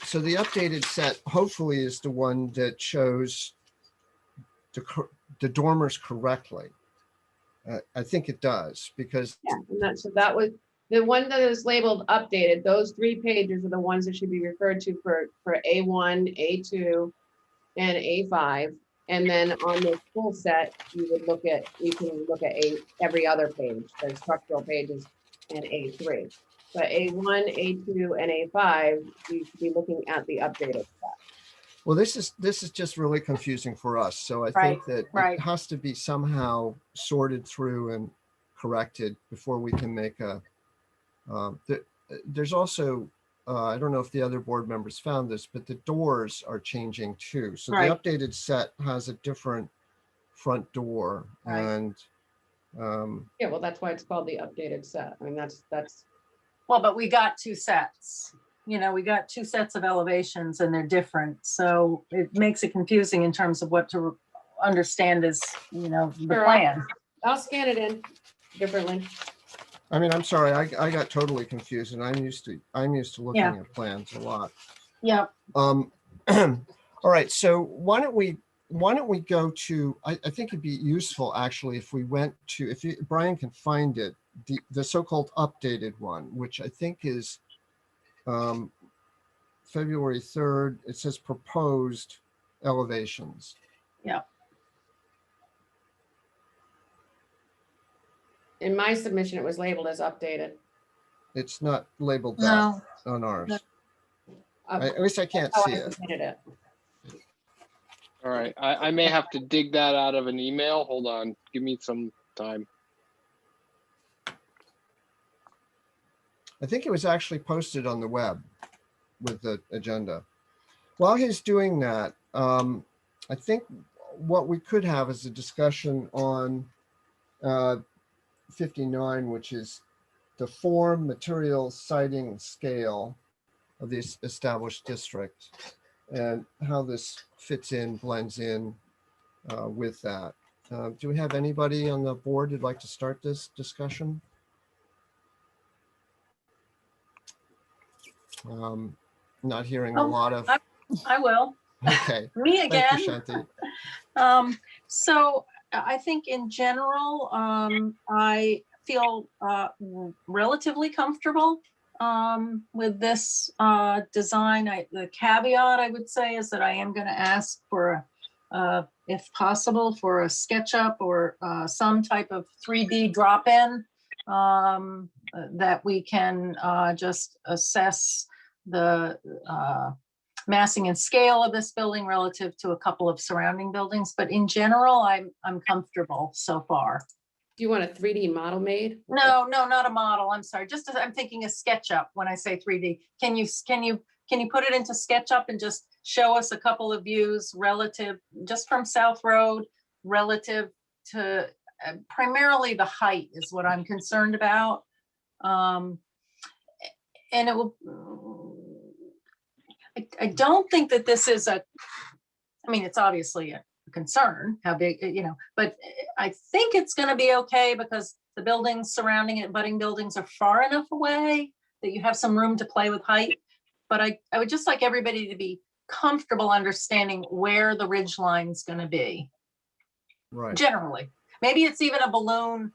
So the updated set hopefully is the one that shows the dormers correctly. I think it does, because Yeah, and so that was the one that is labeled updated. Those 3 pages are the ones that should be referred to for A1, A2, and A5. And then on the full set, you can look at every other page, the structural pages, and A3. But A1, A2, and A5, you should be looking at the updated set. well, this is just really confusing for us. So I Right, think that right. it has to be somehow sorted through and corrected before we can make a. There's also, I don't know if the other board members found this, but the doors are changing too. So Right. the updated set has a different front door, Right. and Yeah, well, that's why it's called the updated set. I mean, that's Well, but we got 2 sets. You know, we got 2 sets of elevations and they're different. So it makes it confusing in terms of what to understand as, you know, the Sure. plan. I'll scan it in differently. I mean, I'm sorry, I got totally confused, and I'm used to looking Yeah. at plans a lot. Yeah. All right, so why don't we go to, I think it'd be useful actually if we went to, if Brian can find it, the so-called updated one, which I think is February 3rd. It says proposed elevations. Yeah. In my submission, it was labeled as updated. It's not labeled that No. on ours. No. At least I can't How see I it. submitted it. All right, I may have to dig that out of an email. Hold on, give me some time. I think it was actually posted on the web with the agenda. While he's doing that, I think what we could have is a discussion on 59, which is the form, material, siting, scale of this established district, and how this fits in, blends in with that. Do we have anybody on the board who'd like to start this discussion? Not hearing a lot of, I will. okay. Me Thank again. you, Shanti. So I think in general, I feel relatively comfortable with this design. The caveat I would say is that I am going to ask for, if possible, for a SketchUp or some type of 3D drop-in that we can just assess the massing and scale of this building relative to a couple of surrounding buildings. But in general, I'm comfortable so far. Do you want a 3D model made? No, not a model. I'm sorry. Just I'm thinking a SketchUp when I say 3D. Can you put it into SketchUp and just show us a couple of views relative, just from South Road, relative to primarily the height is what I'm concerned about. And it will. I don't think that this is I mean, it's obviously a concern, how big, but I think it's gonna be okay because the buildings surrounding it, budding buildings are far enough away that you have some room to play with height. But I would just like everybody to be comfortable understanding where the ridge line's gonna be, Right. generally. Maybe it's even a balloon,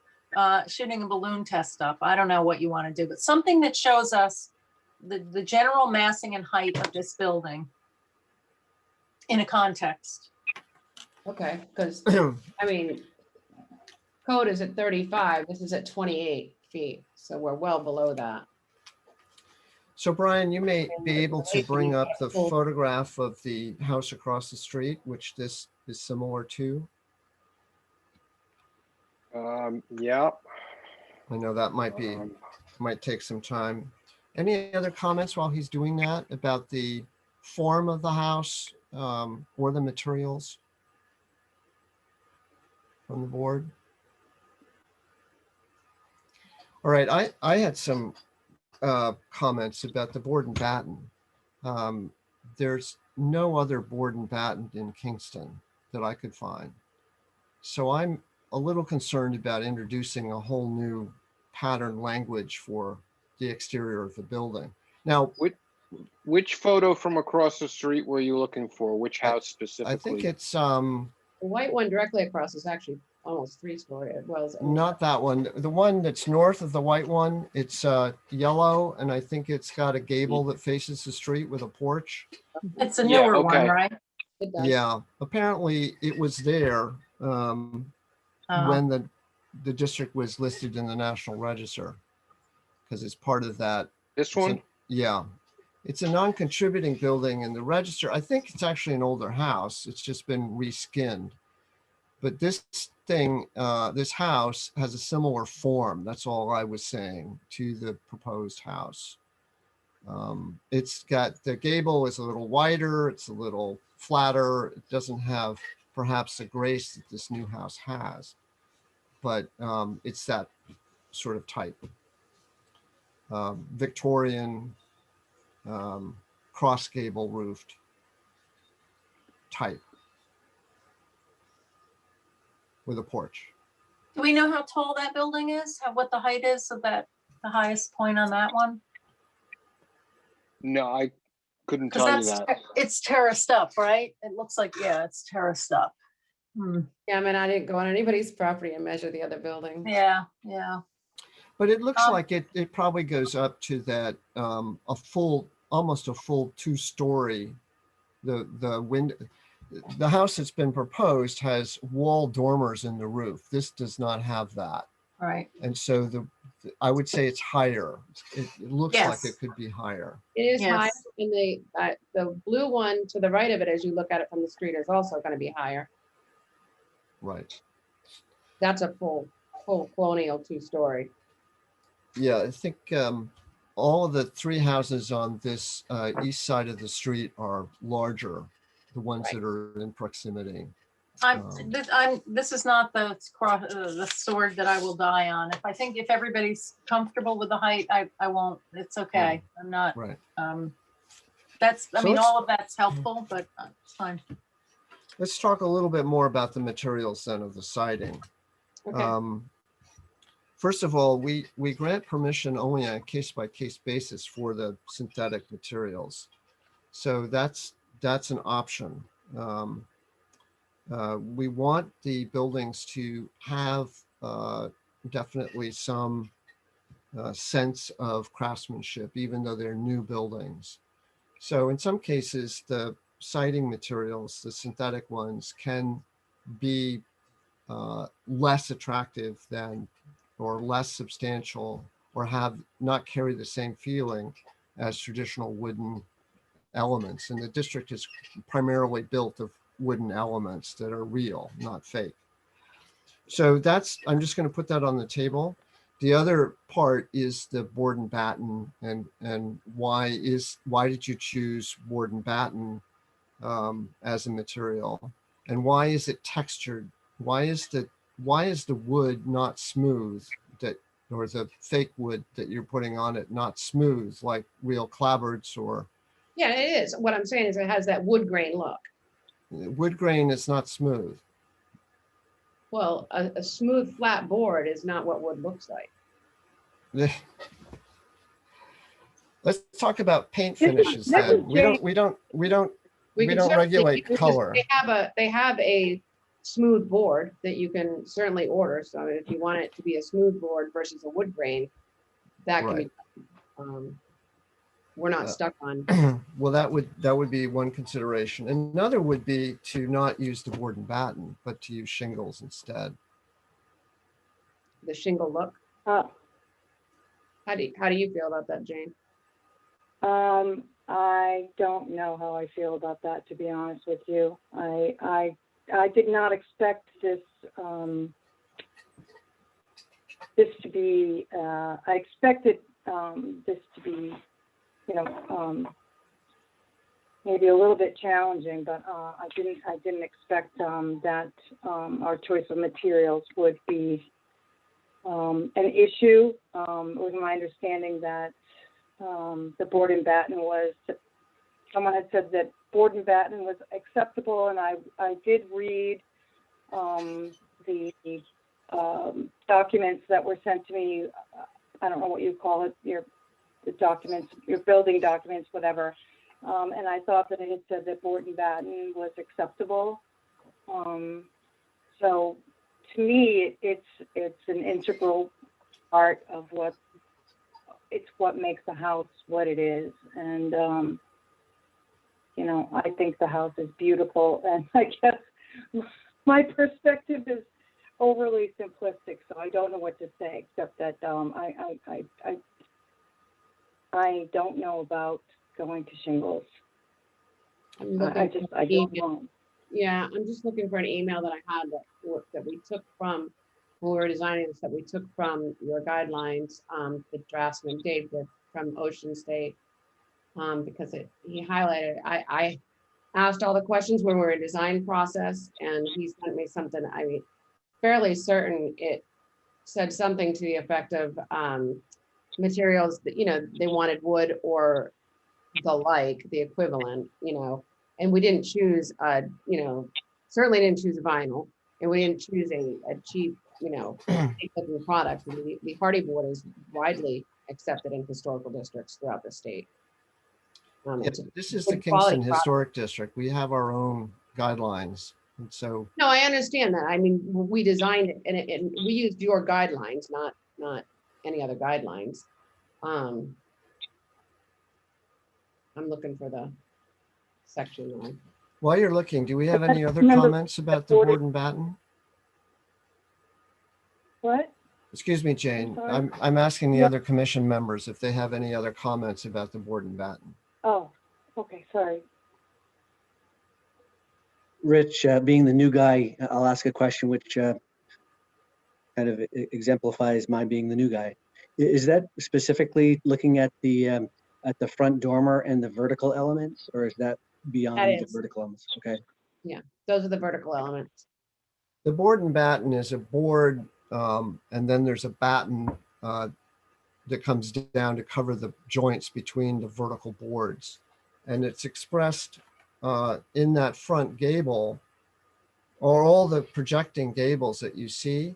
shooting a balloon test up. I don't know what you want to do, but something that shows us the general massing and height of this building in a context. Okay, because, I mean, code is at 35, this is at 28 feet, so we're well below that. So Brian, you may be able to bring up the Full- photograph of the house across the street, which this is similar to. Yeah. I know that might take some time. Any other comments while he's doing that about the form of the house or the materials from the board? All right, I had some comments about the board and batten. There's no other board and batten in Kingston that I could find. So I'm a little concerned about introducing a whole new pattern language for the exterior of the building. Now, Which photo from across the street were you looking for? Which house specifically? I think it's The white one directly across is actually almost 3-story. Well, not that one. The one that's north of the white one, it's yellow, and I think it's got a gable that faces the street with a porch. It's a Yeah, newer okay. one, right? it does. Yeah, apparently it was there when the district was listed in the National Register, because it's part of that. This one? Yeah, it's a non-contributing building in the register. I think it's actually an older house. It's just been reskinned. But this thing, this house has a similar form. That's all I was saying to the proposed house. It's got, the gable is a little wider. It's a little flatter. It doesn't have perhaps the grace that this new house has, but it's that sort of type. Victorian cross gable roofed type with a porch. Do we know how tall that building is? What the height is of that, the highest point on that one? No, I couldn't Because tell you that. it's terraced up, right? It looks like, yeah, it's terraced up. Yeah, I mean, I didn't go on anybody's property and measure the other building. Yeah. But it looks Um, like it probably goes up to that almost a full 2-story. The house that's been proposed has wall dormers in the roof. This does not have that. Right. And so I would say it's higher. It looks like Yes. it could be higher. It is high, Yes. and the blue one to the right of it, as you look at it from the street, is also going to be higher. Right. That's a full colonial 2-story. Yeah, I think all of the 3 houses on this east side of the street are larger, the ones that are in proximity. This is not the sword that I will die on. If everybody's comfortable with the height, I won't. It's okay. I'm not. Right. All of that's helpful, but it's fine. Let's talk a little bit more about the materials then of the siding. Okay. First of all, we grant permission only on a case-by-case basis for the synthetic materials. So that's an option. We want the buildings to have definitely some sense of craftsmanship, even though they're new buildings. So in some cases, the siding materials, the synthetic ones, can be less attractive than, or less substantial, or have not carry the same feeling as traditional wooden elements. And the district is primarily built of wooden elements that are real, not fake. So I'm just going to put that on the table. The other part is the board and batten, and why did you choose board and batten as a material, and why is it textured? Why is the wood not smooth, or the fake wood that you're putting on it not smooth like real clapboards? Or Yeah, it is. What I'm saying is it has that wood grain look. wood grain is not smooth. Well, a smooth flat board is not what wood looks like. Let's talk about paint This is- finishes this then. is We don't We can don't certainly regulate use- color. They have a smooth board that you can certainly order. So if you want it to be a smooth board versus a wood grain, that can be, we're not stuck on. Well, that would be one consideration. Another would be to not use the board and batten, but to use shingles instead. The shingle look. Uh, How do you feel about that, Jane? I don't know how I feel about that, to be honest with you. I did not expect this, this to be, I expected, this to be, maybe a little bit challenging, but, I didn't expect, that, our choice of materials would be, an issue. It was my understanding that, the board and batten was, someone had said that board and batten was acceptable, and I did read the documents that were sent to me. I don't know what you call it, the documents, your building documents, whatever. And I thought that it had said that board and batten was acceptable. So to me, it's an integral part of what makes the house what it is. And, I think the house is beautiful, and I guess my perspective is overly simplistic, so I don't know what to say, except that, I don't know about going to shingles. I'm I looking for don't email. know. Yeah, I'm just looking for an email that I had that we took from, when we were designing this, that we took from your guidelines, the draftsman Dave did from Ocean State. Because he highlighted, I asked all the questions when we were in design process, and he sent me something, I mean, fairly certain it said something to the effect of materials that, they wanted wood or the equivalent, and we didn't choose, certainly didn't choose vinyl, and we didn't choose a cheap, cheap-looking product. The hardy board is widely accepted in historical districts throughout the state. Yeah, It's a this is good the quality Kingston product. Historic District. We have our own guidelines. And so, No, I understand that. I mean, we designed it and we used your guidelines, not any other guidelines. I'm looking for the section line. while you're looking, do we have any other Remember comments about the board and batten? What? Excuse me, Jane. sorry? I'm asking the Yeah. other commission members if they have any other comments about the board and batten. Oh, okay, sorry. Rich, being the new guy, I'll ask a question which kind of exemplifies my being the new guy. Is that specifically looking at the front dormer and the vertical elements, or is that beyond the is. vertical elements? Okay. Those are the vertical elements. The board and batten is a board, and then there's a batten that comes down to cover the joints between the vertical boards. And it's expressed in that front gable, or all the projecting gables that you see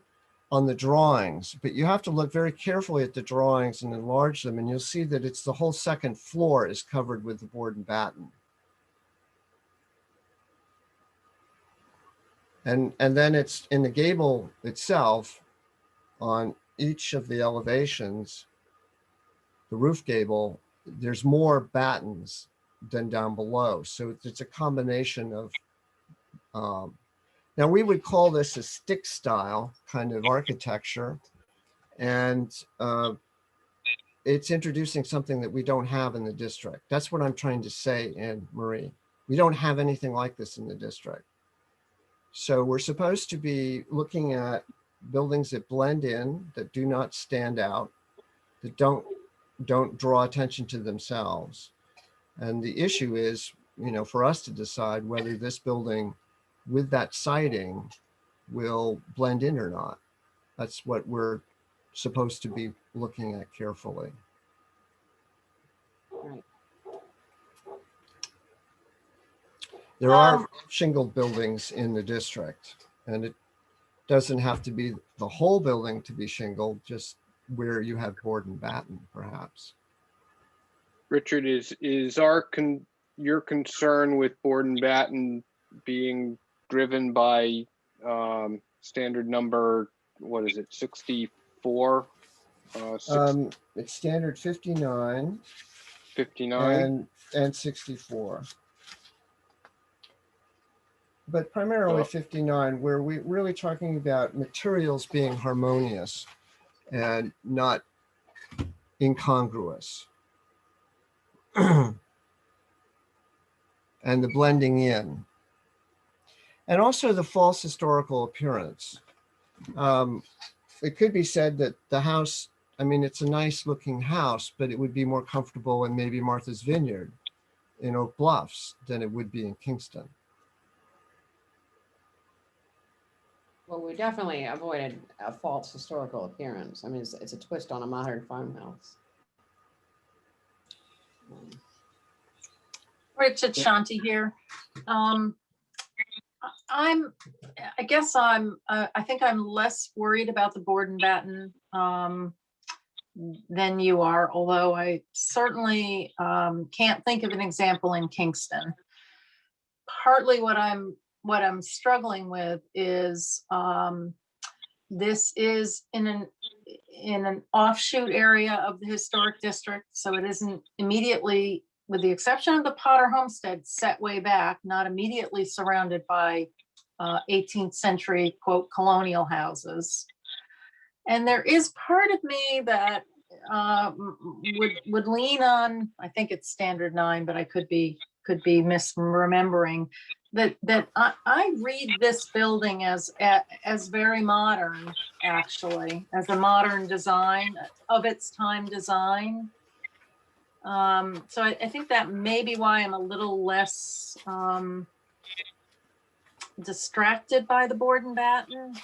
on the drawings. But you have to look very carefully at the drawings and enlarge them, and you'll see that it's the whole second floor is covered with the board and batten. And then it's in the gable itself, on each of the elevations, the roof gable, there's more battens than down below. So it's a combination of, now we would call this a stick style kind of architecture. And it's introducing something that we don't have in the district. That's what I'm trying to say, Anne Marie. We don't have anything like this in the district. So we're supposed to be looking at buildings that blend in, that do not stand out, that don't draw attention to themselves. And the issue is, for us to decide whether this building with that siding will blend in or not. That's what we're supposed to be looking at carefully. Right. There are shingled buildings in the district, and it doesn't have to be the whole building to be shingled, just where you have board and batten, perhaps. Richard, is your concern with board and batten being driven by standard number, what is it, 64? It's standard 59 59? and 64. But primarily 59, where we're really talking about materials being harmonious and not incongruous. And the blending in. And also the false historical appearance. It could be said that the house, I mean, it's a nice looking house, but it would be more comfortable in maybe Martha's Vineyard in Oak Bluffs than it would be in Kingston. Well, we definitely avoided a false historical appearance. I mean, it's a twist on a modern farmhouse. Richard, Shanti here. I think I'm less worried about the board and batten than you are, although I certainly can't think of an example in Kingston. Partly what I'm struggling with is this is in an offshoot area of the historic district, so it isn't immediately, with the exception of the Potter homestead set way back, not immediately surrounded by 18th century, quote, colonial houses. And there is part of me that would lean on, I think it's standard 9, but I could be misremembering, that I read this building as very modern, actually, as a modern design, of its time design. So I think that may be why I'm a little less distracted by the board and batten.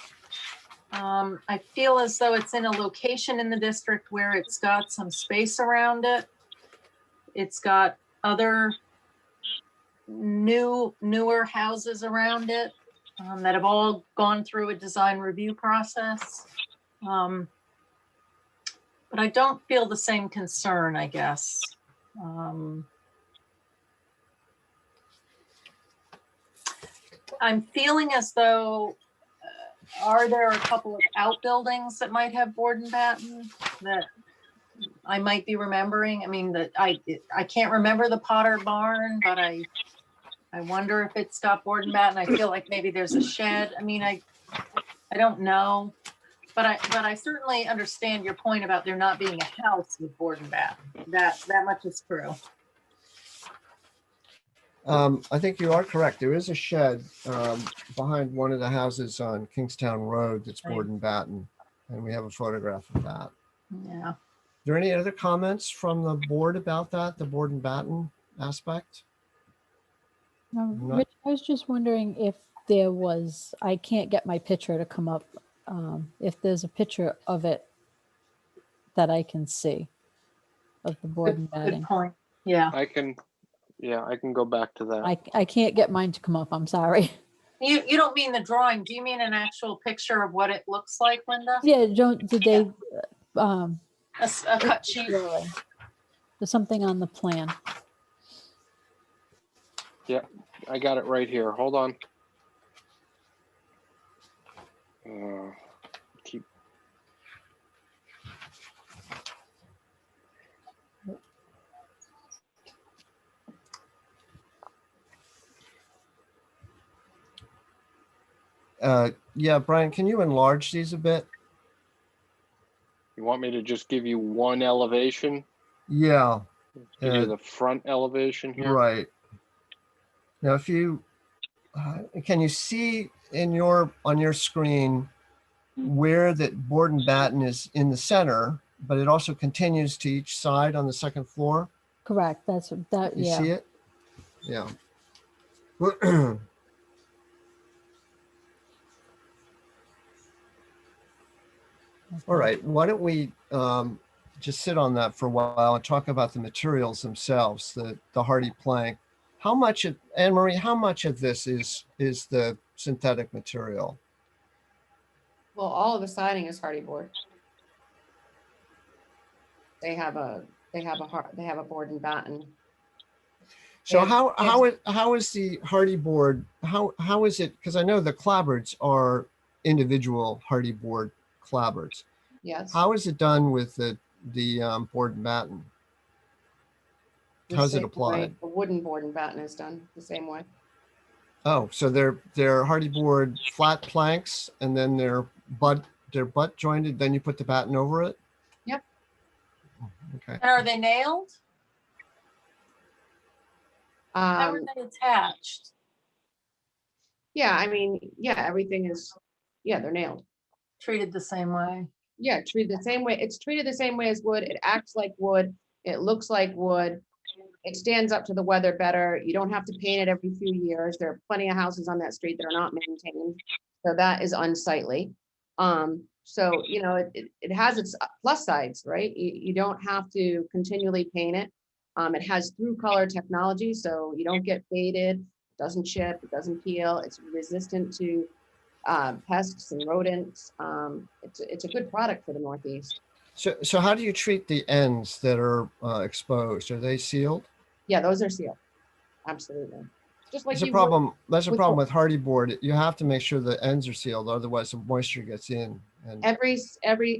I feel as though it's in a location in the district where it's got some space around it. It's got other newer houses around it that have all gone through a design review process. But I don't feel the same concern, I guess. I'm feeling as though, are there a couple of outbuildings that might have board and batten that I might be remembering? I mean, that I can't remember the Potter barn, but I wonder if it's got board and batten. I feel like maybe there's a shed. I mean, I don't know, but I certainly understand your point about there not being a house with board and batten. That much is true. I think you are correct. There is a shed behind one of the houses on Kingstown Road that's board and batten, and we have a photograph of that. Yeah. Are there any other comments from the board about that, the board and batten aspect? Rich, I was just wondering if there was, I can't get my picture to come up, if there's a picture of it that I can see of the board and batting. Good point. Yeah. I can go back to that. I can't get mine to come up. I'm sorry. You don't mean the drawing. Do you mean an actual picture of what it looks like, Linda? Yeah, did they, A cut sheet? there's something on the plan. Yeah, I got it right here. Hold on. Keep. Yeah, Brian, can you enlarge these a bit? You want me to just give you one elevation? Yeah. Give you the front elevation here? Right. Now, if you, can you see on your screen where that board and batten is in the center, but it also continues to each side on the second floor? Correct. That's that. You Yeah. see it? Yeah. All right. Why don't we just sit on that for a while and talk about the materials themselves, the hardy plank How much, Anne Marie, how much of this is the synthetic material? Well, all of the siding is hardy board. They have a board and batten. So Yes, how is the hardy board, how is it, because I know the clapboards are individual hardy board clapboards. Yes. How is it done with the board and batten? the How's it same way applied? A wooden board and batten is done the same way. Oh, so they're hardy board flat planks and then they're butt jointed, then you put the batten over it? Yep. Okay. And are they nailed? How are Um, they attached? yeah, I mean, yeah, everything is, yeah, they're nailed. Treated the same way? Yeah, treated the same way. It's treated the same way as wood. It acts like wood. It looks like wood. It stands up to the weather better. You don't have to paint it every few years. There are plenty of houses on that street that are not maintained. So that is unsightly. So, you know, it has its plus sides, right? You don't have to continually paint it. It has through color technology, so you don't get faded, doesn't chip, it doesn't peel. It's resistant to pests and rodents. It's a good product for the Northeast. So how do you treat the ends that are exposed? Are they sealed? Yeah, those are sealed. Absolutely. Just like That's a you would problem. That's a with problem with hardy board. You have to make sure the ends are sealed, otherwise the moisture gets in. And every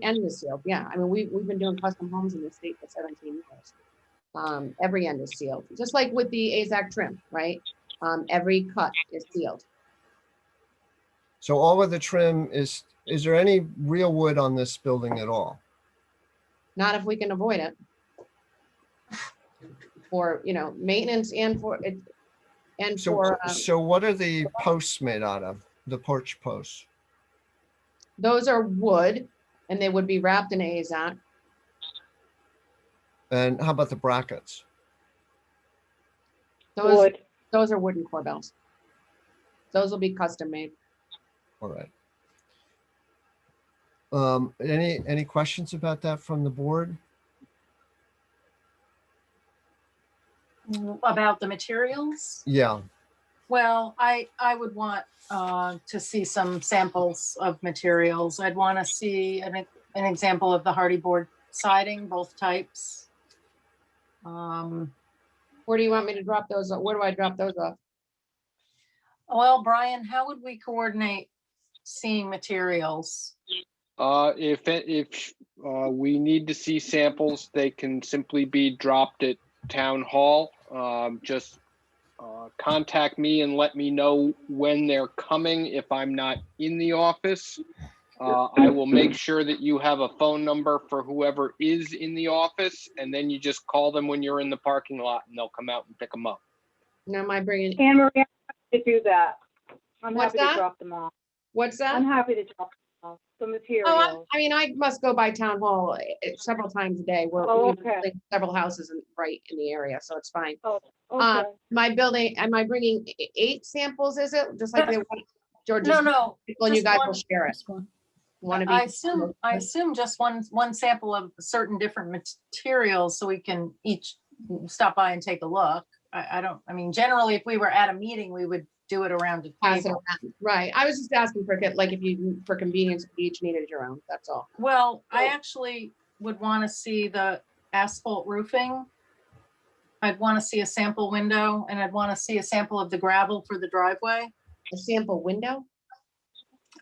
end is sealed. Yeah, I mean, we've been doing custom homes in the state for 17 years. Every end is sealed, just like with the AZAC trim, right? Every cut is sealed. so all of the trim is there any real wood on this building at all? Not if we can avoid it. For, you know, maintenance and for it, and So for so what are the posts made out of? The porch posts? those are wood, and they would be wrapped in AZAC. And how about the brackets? Those Wood. those are wooden corbels. Those will be custom made. All right. Any questions about that from the board? About the materials? Yeah. Well, I would want to see some samples of materials. I'd want to see an example of the hardy board siding, both types. Where do you want me to drop those? Where do I drop those off? Well, Brian, how would we coordinate seeing materials? If we need to see samples, they can simply be dropped at town hall. Just contact me and let me know when they're coming. If I'm not in the office, I will make sure that you have a phone number for whoever is in the office, and then you just call them when you're in the parking lot and they'll come out and pick them up. Now, am I bringing, Anne Marie, I'm happy to do that. I'm What's happy that? to drop them off. what's that? I'm happy to drop them off, the Oh, materials. I mean, I must go by town hall several times a day. Oh, We okay. have several houses right in the area, so it's fine. Oh, okay. My building, am I bringing 8 samples, is it? Just like they want, George's, No, and you just guys one. will share it. This one. One of I each. assume just one sample of certain different materials so we can each stop by and take a look. I mean, generally, if we were at a meeting, we would do it around a Pass it table. around. Right, I was just asking for, like, if you, for convenience, if you each needed your own, that's all. Well, I actually would want to see the asphalt roofing. I'd want to see a sample window, and I'd want to see a sample of the gravel for the driveway. A sample window?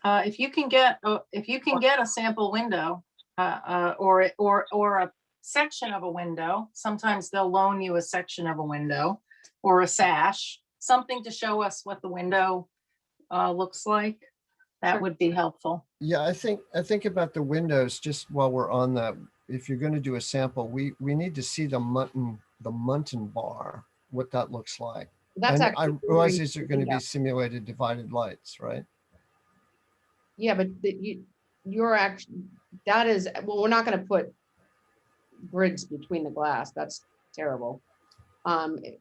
If you can get a sample window, or a section of a window, sometimes they'll loan you a section of a window or a sash, something to show us what the window looks like. That Sure. would be helpful. Yeah, I think about the windows, just while we're on that, if you're going to do a sample, we need to see the Muntin bar, what that looks like. That's And I actually. realize these are going to window. be simulated divided lights, right? Yeah, but you're actually, that is, well, we're not gonna put grids between the glass. That's terrible.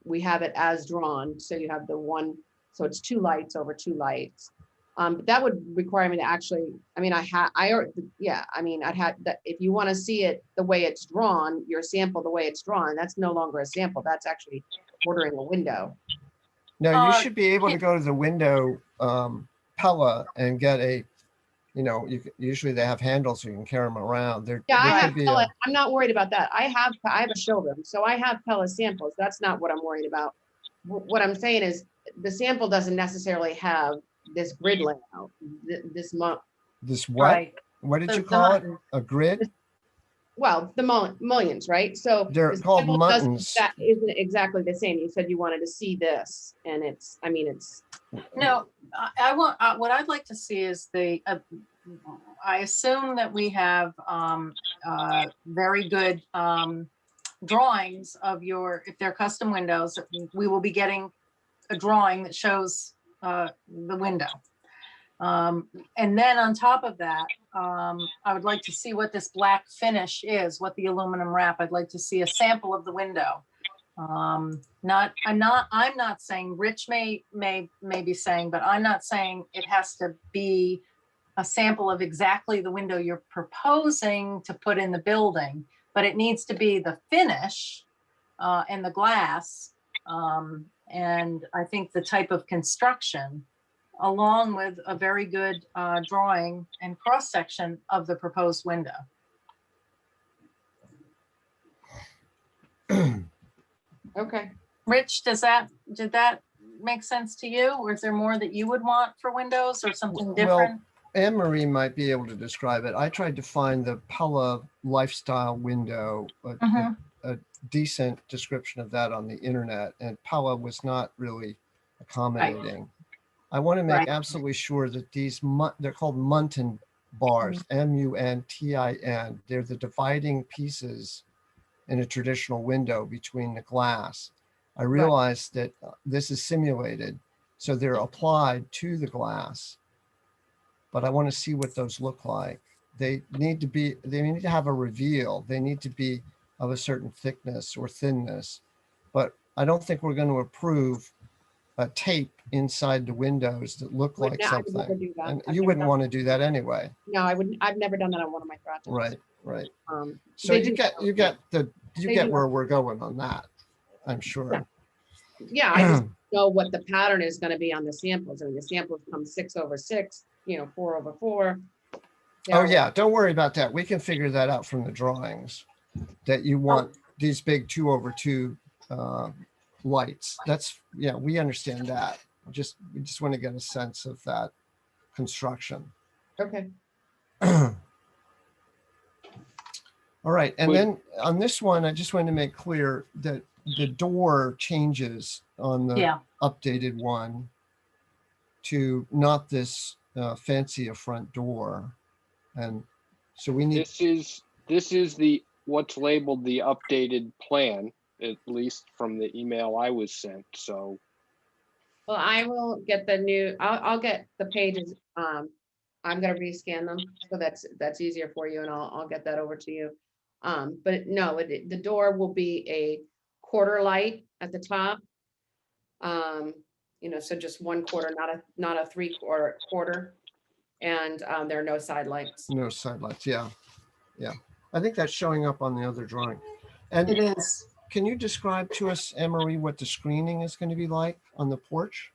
We have it as drawn, so you have the one, so it's 2 lights over 2 lights. But that would require me to actually, I mean, I'd have that, if you want to see it the way it's drawn, your sample the way it's drawn, that's no longer a sample, that's actually ordering a window. No, you Uh, should be able to go to the window, Pella, and get a, usually they have handles so you can carry them around. There Yeah, I could have be Pella. I'm not worried about that. I have a showroom, so I have Pella samples. That's not what I'm worried about. What I'm saying is the sample doesn't necessarily have this grid layout, this month. this what? right. What did The- you the call it? mutton. A grid? Well, the mullions, right? So They're the called sample doesn't, muttons. that isn't exactly the same. You said you wanted to see this, and it's, I mean, it's, No, I want, what I'd like to see is I assume that we have very good drawings of if they're custom windows, we will be getting a drawing that shows the window. And then on top of that, I would like to see what this black finish is, what the aluminum wrap. I'd like to see a sample of the window. I'm not saying, Rich may be saying, but I'm not saying it has to be a sample of exactly the window you're proposing to put in the building, but it needs to be the finish and the glass. And I think the type of construction, along with a very good drawing and cross-section of the proposed window. okay. Rich, did that make sense to you? Or is there more that you would want for windows or something Well, different? Anne Marie might be able to describe it. I tried to find the Pella lifestyle window, Mhm. a decent description of that on the internet, and Pella was not really accommodating. I want to make Right. absolutely sure that they're called Muntin bars, MUNTIN. They're the dividing pieces in a traditional window between the glass. I realized that this is simulated, so they're applied to the glass, but I want to see what those look like. They need to have a reveal. They need to be of a certain thickness or thinness, but I don't think we're going to approve a tape inside the windows that look like I would never something. do that. And I've you never wouldn't done want to do that anyway. No, I wouldn't. I've never done that on one of my projects. Right. Um, So they you do- get you they get do- where we're going on that, I'm sure. Yeah, I just know what the pattern is going to be on the samples. I mean, the samples come 6/6, 4/4. Oh yeah, don't worry about that. We can figure that out from the drawings. That you want these big 2/2 lights. We understand that. We just want to get a sense of that construction. Okay. All right, and Would- then on this one, I just wanted to make clear that the door changes on the Yeah, updated one to not this fancy a front door. And so we need, This is what's labeled the updated plan, at least from the email I was sent. So Well, I will get I'll get the pages. I'm gonna rescan them, so that's easier for you, and I'll get that over to you. But no, the door will be a quarter light at the top. So just 1/4, not a 3/4. And there are no side lights. no side lights. Yeah. I think that's showing up on the other drawing. And it is. can you describe to us, Anne-Marie, what the screening is going to be like on the porch?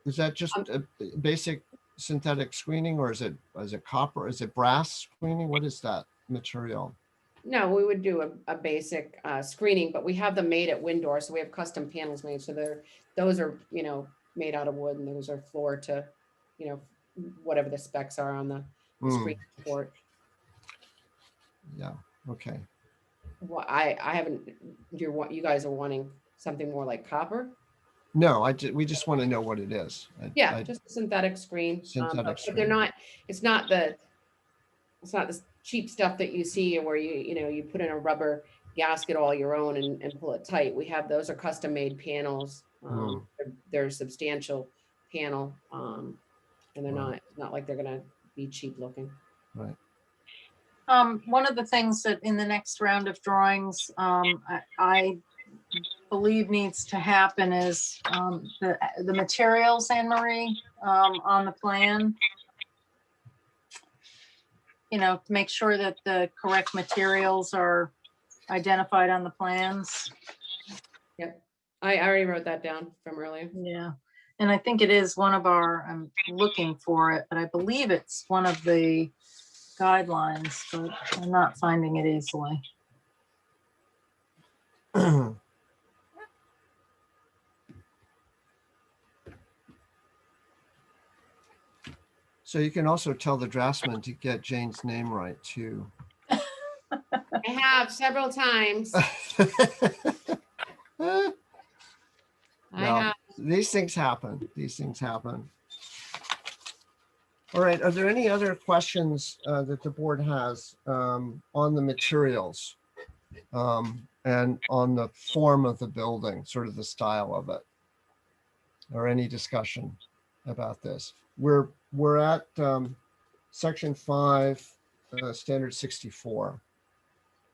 Is that just a basic synthetic screening, or is it copper? Is it brass screening? What is that material? No, we would do a basic screening, but we have them made at Windor, so we have custom panels made. So those are, made out of wood, and those are floor to, whatever the specs are on the screen porch. Yeah. Okay. Well, I haven't, you guys are wanting something more like copper? No, we just want to know what it is. Yeah, just a synthetic screen. Synthetic But screen. they're not, it's not the cheap stuff that you see where you put in a rubber gasket all your own and pull it tight. Those are custom made panels. They're a substantial panel. And they're not like they're gonna be cheap looking. Right. One of the things that in the next round of drawings, I believe needs to happen is the materials, Anne Marie, on the plan. To make sure that the correct materials are identified on the plans. Yep. I already wrote that down from earlier. Yeah. And I think it is one of our, I'm looking for it, but I believe it's one of the guidelines, but I'm not finding it easily. So you can also tell the draftsman to get Jane's name right too. I have several times. I Well, have. these things happen. These things happen. All right. Are there any other questions that the board has on the materials and on the form of the building, sort of the style of it, or any discussion about this? We're at section 5, standard 64.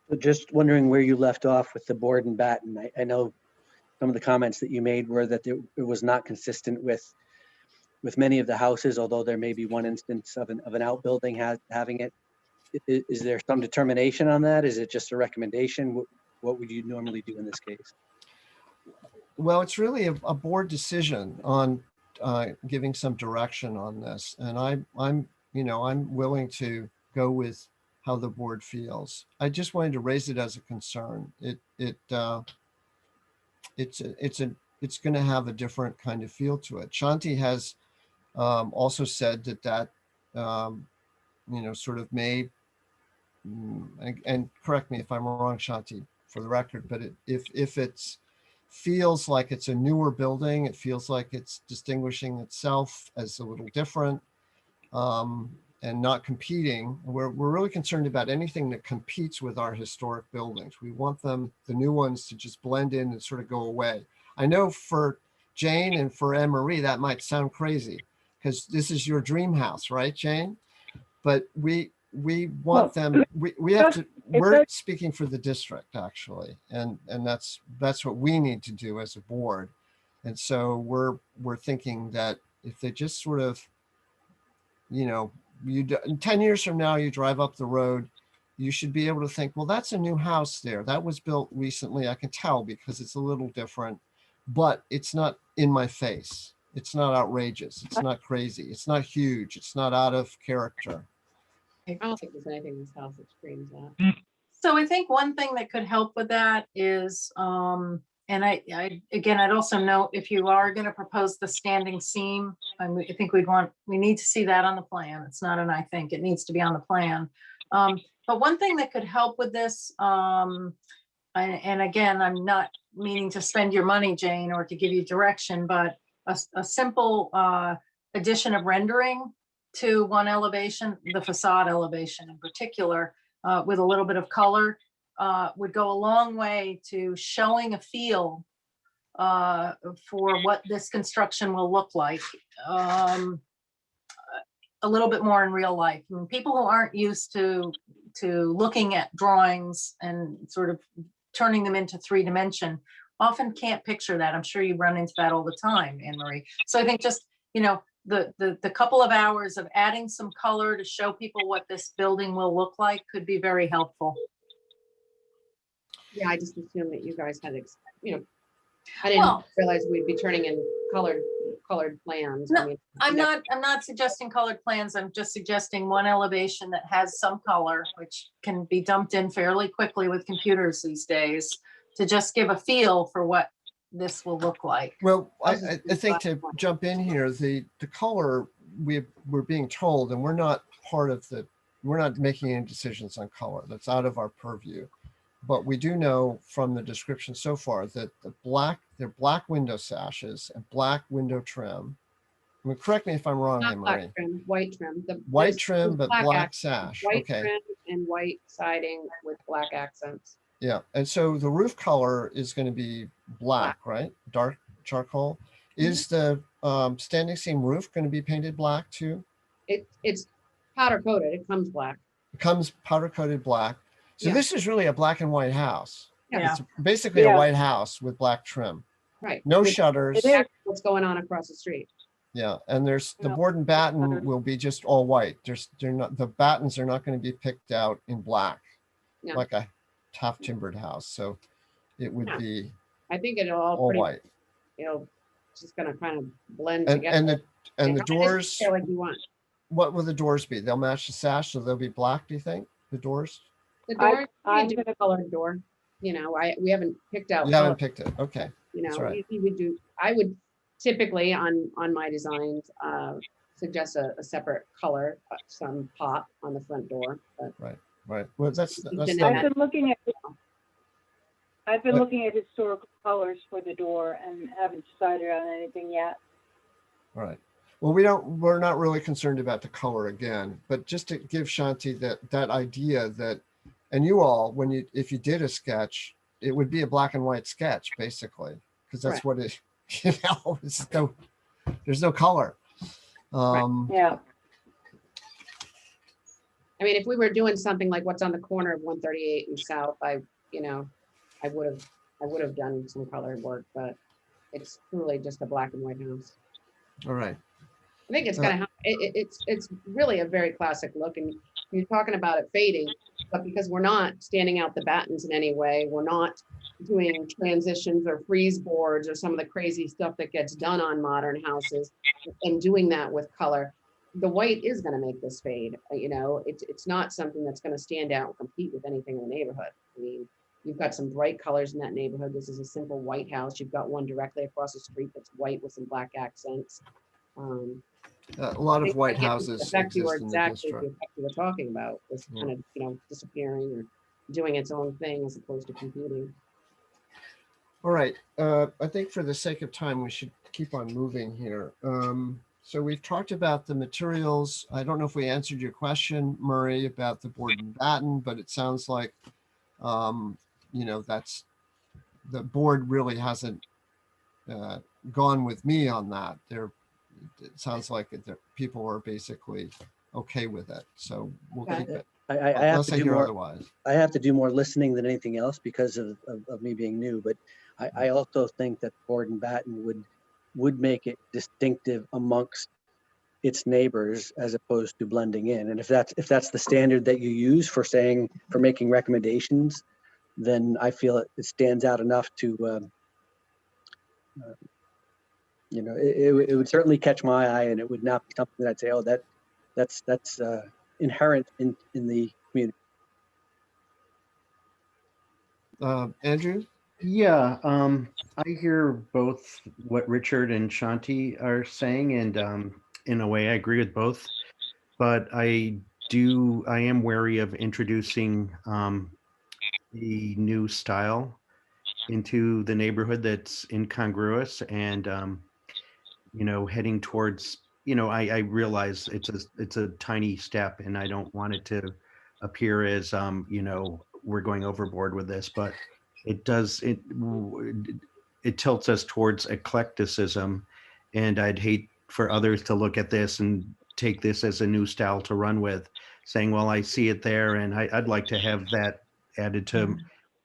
So just wondering where you left off with the board and batten. I know some of the comments that you made were that it was not consistent with many of the houses, although there may be one instance of an outbuilding having it. Is there some determination on that? Is it just a recommendation? What would you normally do in this case? Well, it's really a board decision on giving some direction on this, and I'm willing to go with how the board feels. I just wanted to raise it as a concern. It's going to have a different kind of feel to it. Shanti has also said that sort of may, and correct me if I'm wrong, Shanti, for the record, but if it's feels like it's a newer building, it feels like it's distinguishing itself as a little different and not competing. We're really concerned about anything that competes with our historic buildings. We want them, the new ones, to just blend in and sort of go away. I know for Jane and for Anne Marie, that might sound crazy because this is your dream house, right, Jane? But we want them, we have to, we're speaking for the district actually. And that's what we need to do as a board. And so we're thinking that if they just sort of, 10 years from now, you drive up the road, you should be able to think, well, that's a new house there. That was built recently. I can tell because it's a little different, but it's not in my face. It's not outrageous. It's not crazy. It's not huge. It's not out of character. I don't think there's anything in this house that screams that. So I think one thing that could help with that is, and I'd also note if you are going to propose the standing seam, I think we need to see that on the plan. It's not an I think, it needs to be on the plan. But one thing that could help with this, and again, I'm not meaning to spend your money, Jane, or to give you direction, but a simple addition of rendering to one elevation, the facade elevation in particular, with a little bit of color, would go a long way to showing a feel for what this construction will look like a little bit more in real life. I mean, people who aren't used to looking at drawings and sort of turning them into 3D often can't picture that. I'm sure you run into that all the time, Anne Marie. So I think just, the couple of hours of adding some color to show people what this building will look like could be very helpful. Yeah, I just assumed that you guys had, I didn't realize we'd be turning in colored plans. No, I'm not suggesting colored plans. I'm just suggesting one elevation that has some color, which can be dumped in fairly quickly with computers these days, to just give a feel for what this will look like. Well, I think to jump in here, the color we're being told, and we're not making any decisions on color. That's out of our purview. But we do know from the description so far that they're black window sashes and black window trim. I mean, correct me if I'm wrong, Anne Marie. Trim, white trim. White trim, but black sash. White okay. Trim and white siding with black accents. Yeah, and so the roof color is going to be black, right? Dark charcoal. Is the standing seam roof going to be painted black too? It's powder coated. It comes black. It comes powder coated black. So this is really a black and white house. Yeah. It's basically a white house with black trim. Right. No shutters. What's going on across the street? Yeah, and there's the board and batten will be just all white. The battens are not going to be picked out in black, like a half timbered house. So it would be I think it'll all all pretty, white. just gonna kind of blend And, together. and the, and the how many doors, detail like you want. what will the doors be? They'll match the sash, so they'll be black, do you think, the doors? The I- door, you I'm can do a colored door, we haven't picked out You color, haven't picked it, okay. that's right. you would do, I would typically on my designs, suggest a separate color, some pop on the front door, but Right, well, that's Then not I've it. been looking at, But- looking at historical colors for the door and haven't decided on anything yet. Right. Well, we're not really concerned about the color again, but just to give Shanti that idea that, and you all, if you did a sketch, it would be a black and white sketch, basically, because that's what it, there's no color. Yeah. I mean, if we were doing something like what's on the corner of 138 and South, I would have done some colored work, but it's truly just a black and white house. All right. I think it's gonna, it's really a very classic look, and you're talking about it fading, but because we're not standing out the battens in any way, we're not doing transitions or freeze boards or some of the crazy stuff that gets done on modern houses, and doing that with color, the white is gonna make this fade. It's not something that's gonna stand out and compete with anything in the neighborhood. I mean, you've got some bright colors in that neighborhood. This is a simple white house. You've got one directly across the street that's white with some black accents. A lot of white I get the houses effect you were exist in the exactly the district. effect you were talking about, was kind of, disappearing or doing its own thing as opposed to competing. All right. I think for the sake of time, we should keep on moving here. So we've talked about the materials. I don't know if we answered your question, Murray, about the board and batten, but it sounds like, that's, the board really hasn't gone with me on that. It sounds like people are basically okay with it. So we'll keep it. I have Unless to I do hear more. otherwise. I have to do more listening than anything else because of me being new. But I also think that board and batten would make it distinctive amongst its neighbors as opposed to blending in. And if that's the standard that you use for making recommendations, then I feel it stands out enough to it would certainly catch my eye, and it would not be something that I'd say, oh, that's inherent in the community. Andrew? Yeah, I hear both what Richard and Shanti are saying, and in a way I agree with both, but I am wary of introducing the new style into the neighborhood that's incongruous and heading towards, I realize it's a tiny step and I don't want it to appear as we're going overboard with this, but it tilts us towards eclecticism, and I'd hate for others to look at this and take this as a new style to run with, saying, well, I see it there and I'd like to have that added to,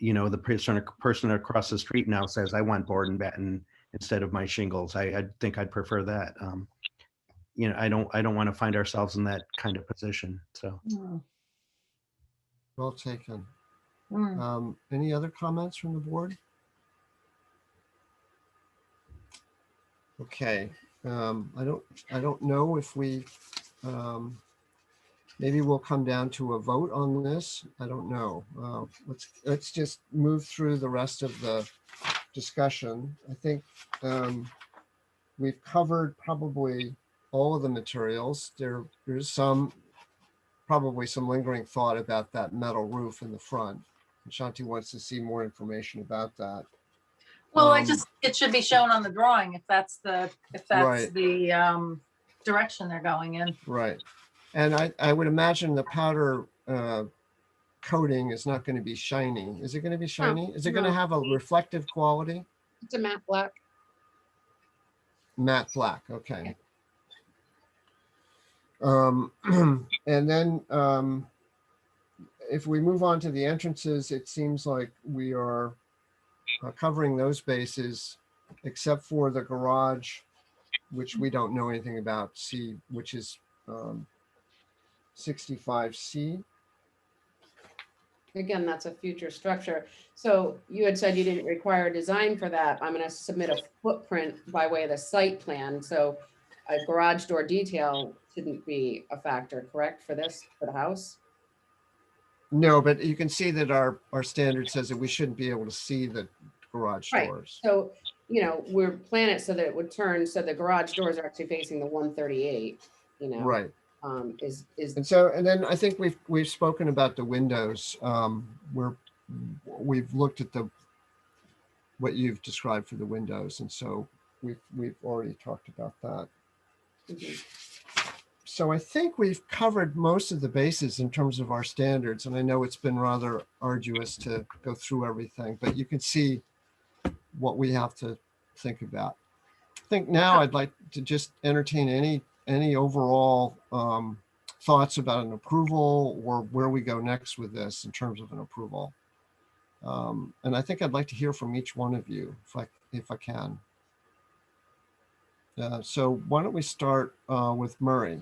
the person across the street now says, I want board and batten instead of my shingles. I think I'd prefer that. I don't want to find ourselves in that kind of position. So. Well taken. Mm. Any other comments from the board? Okay. I don't know if we, maybe we'll come down to a vote on this. I don't know. Let's just move through the rest of the discussion. I think we've covered probably all of the materials. There's probably some lingering thought about that metal roof in the front. And Shanti wants to see more information about that. Well, it should be shown on the drawing if that's the Right. direction they're going in. Right. And I would imagine the powder coating is not going to be shiny. Is it going to be shiny? Is it going to no. have a reflective quality? It's a matte black. Matte black. Okay. And then if we move on to the entrances, it seems like we are covering those bases, except for the garage, which we don't know anything about, which is 65C. again, that's a future structure. So you had said you didn't require a design for that. I'm gonna submit a footprint by way of the site plan, so a garage door detail shouldn't be a factor, correct, for this, for the house? No, but you can see that our standard says that we shouldn't be able to see the garage Right. doors. So, we're planning it so that it would turn, so the garage doors are actually facing the 138, Right. is, And so, and then I think we've spoken about the windows. We've looked at what you've described for the windows, and so we've already talked about that. mhm. So I think we've covered most of the bases in terms of our standards, and I know it's been rather arduous to go through everything, but you can see what we have to think about. I think now I'd like to just entertain any overall thoughts about an approval or where we go next with this in terms of an approval. And I think I'd like to hear from each one of you if I can. So why don't we start with Murray,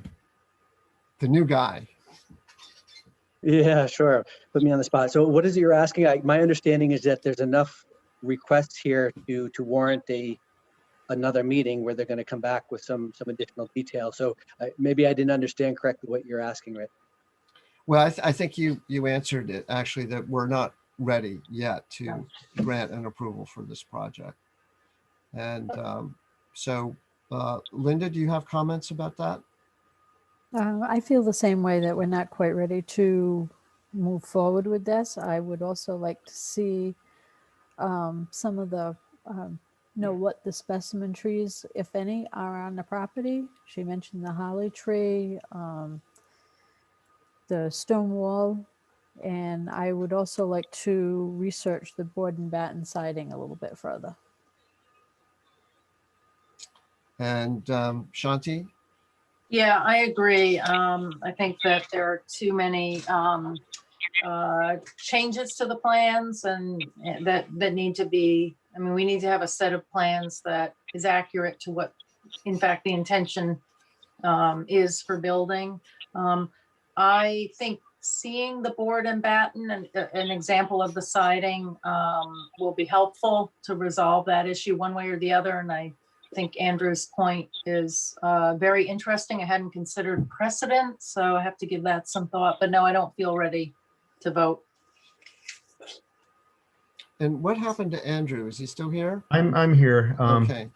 the new guy. Yeah, sure. Put me on the spot. So what is it you're asking? My understanding is that there's enough requests here to warrant another meeting where they're going to come back with some additional detail. So maybe I didn't understand correctly what you're asking, right? Well, I think you answered it actually, that we're not ready yet to grant an approval for this project. And so Linda, do you have comments about that? I feel the same way, that we're not quite ready to move forward with this. I would also like to see some of the, know what the specimen trees, if any, are on the property. She mentioned the holly tree, the stone wall, and I would also like to research the board and batten siding a little bit further. And Shanti? Yeah, I agree. I think that there are too many changes to the plans and that need to be, I mean, we need to have a set of plans that is accurate to what, in fact, the intention is for building. I think seeing the board and batten and an example of the siding will be helpful to resolve that issue one way or the other. And I think Andrew's point is very interesting. I hadn't considered precedent, so I have to give that some thought. But no, I don't feel ready to vote. And what happened to Andrew? Is he still here? I'm here. Okay.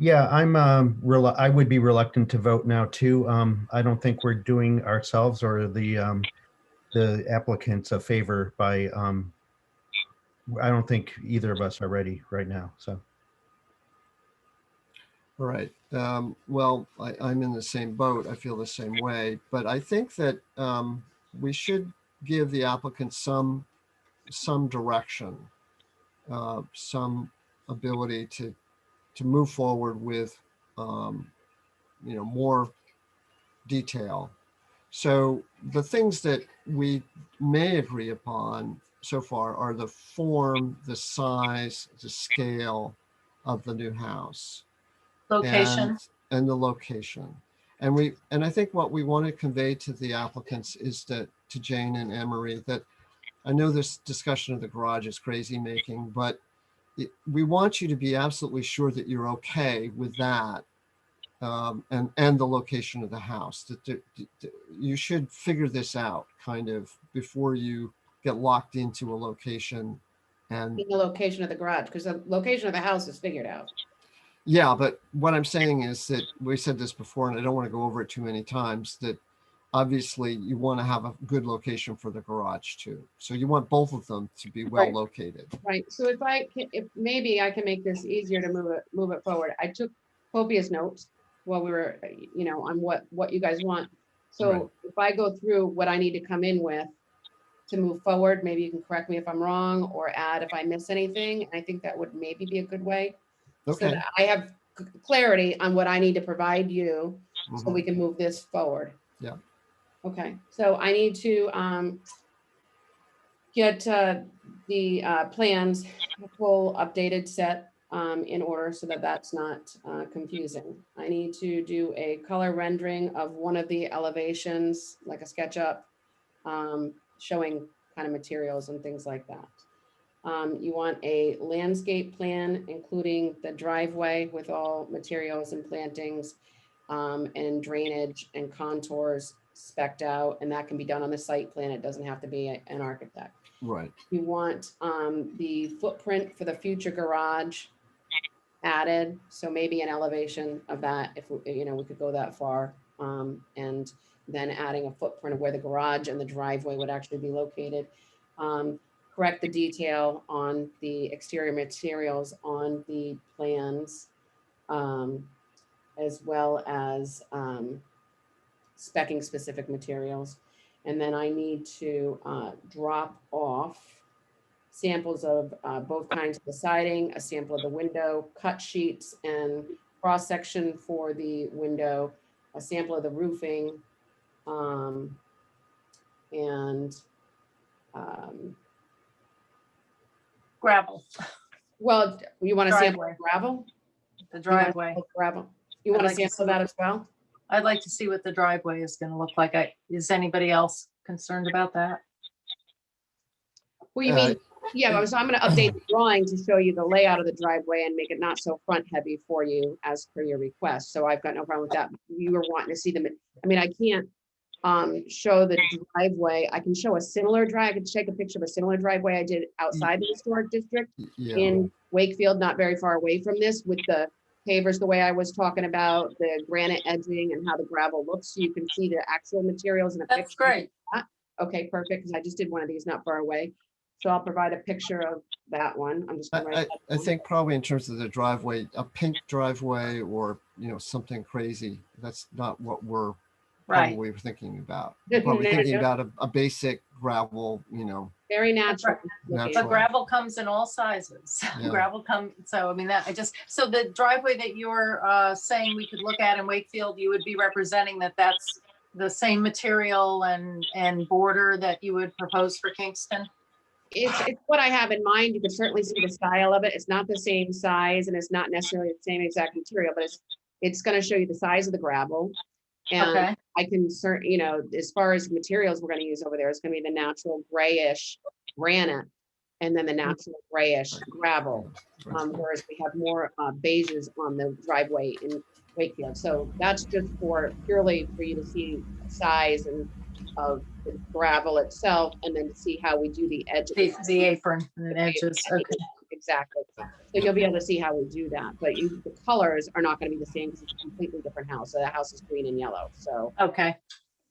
Yeah, I would be reluctant to vote now too. I don't think we're doing ourselves or the applicants a favor by, I don't think either of us are ready right now, so. All right. Well, I'm in the same boat. I feel the same way, but I think that we should give the applicant some direction, some ability to move forward with more detail. So the things that we may agree upon so far are the form, the size, the scale of the new house. Location. And the location. And I think what we want to convey to the applicants is that, to Jane and Emery, that I know this discussion of the garage is crazy making, but we want you to be absolutely sure that you're okay with that. And the location of the house, that you should figure this out kind of before you get locked into a location. And The location of the garage, because the location of the house is figured out. yeah, but what I'm saying is that we said this before, and I don't want to go over it too many times, that obviously you want to have a good location for the garage too. So you want both of them to be well Right. located. Right, so if maybe I can make this easier to move it forward. I took copious notes while we were, on what you guys want. So Right. if I go through what I need to come in with to move forward, maybe you can correct me if I'm wrong or add if I miss anything. I think that would maybe be a good way. So Okay. that I have clarity on what I need to provide you so we can move this forward. Yeah. Okay, so I need to get the plans, a full updated set in order so that that's not confusing. I need to do a color rendering of one of the elevations, like a SketchUp, showing kind of materials and things like that. You want a landscape plan, including the driveway with all materials and plantings, and drainage and contours spec'd out, and that can be done on the site plan. It doesn't have to be an architect. Right. You want the footprint for the future garage added, so maybe an elevation of that, if we could go that far, and then adding a footprint of where the garage and the driveway would actually be located. Correct the detail on the exterior materials on the plans, as well as speccing specific materials. And then I need to drop off samples of both kinds of the siding, a sample of the window, cut sheets and cross-section for the window, a sample of the roofing, and Gravel, well, you want to sample Driveway. gravel? the You want a driveway. sample of gravel? You want I'd to like to sample see that what- as well? I'd like to see what the driveway is gonna look like. Is anybody else concerned about that? Well, you mean, yeah, so I'm gonna update the drawing to show you the layout of the driveway and make it not so front heavy for you as per your request. So I've got no problem with that. You were wanting to see them. I mean, I can't show the driveway. I can show a similar drive. I can take a picture of a similar driveway I did outside the historic district Yeah. in Wakefield, not very far away from this, with the pavers, the way I was talking about, the granite edging and how the gravel looks. So you can see the actual materials in a picture. That's great. Okay, perfect, because I just did one of these not far away. So I'll provide a picture of that one. I'm just gonna write I that down. think probably in terms of the driveway, a pink driveway or, something crazy, that's not what we're Right. probably thinking about. We're probably No, thinking no. about a basic gravel, Very natural. looking. But gravel comes in all sizes. Yeah. Gravel so I mean, so the driveway that you're saying we could look at in Wakefield, you would be representing that's the same material and border that you would propose for Kingston? It's what I have in mind. You can certainly see the style of it. It's not the same size and it's not necessarily the same exact material, but it's going to show you the size of the gravel. And Okay, I can as far as materials we're going to use over there, it's going to be the natural grayish granite and then the natural grayish gravel. Whereas we have more beiges on the driveway in Wakefield. So that's just purely for you to see the size of the gravel itself, and then see how we do the edge. the apron and the edges. Okay, Exactly. So you'll be able to see how we do that, but the colors are not going to be the same because it's a completely different house. So the house is green and yellow. So, okay,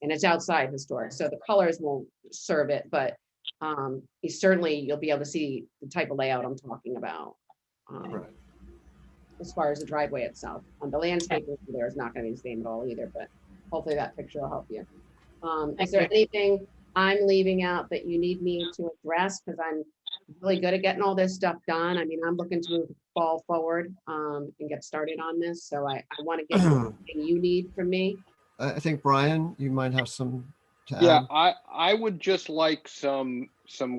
and it's outside historic. So the colors won't serve it, but you'll be able to see the type of layout I'm talking about. Right. As far as the driveway itself, the landscaping there is not going to be the same at all either, but hopefully that picture will help you. Is there anything I'm leaving out that you need me to address? Because I'm really good at getting all this stuff done. I mean, I'm looking to move the ball forward and get started on this. So I want to get you everything you need from me. I think, Brian, you might have some to Yeah, add. I would just like some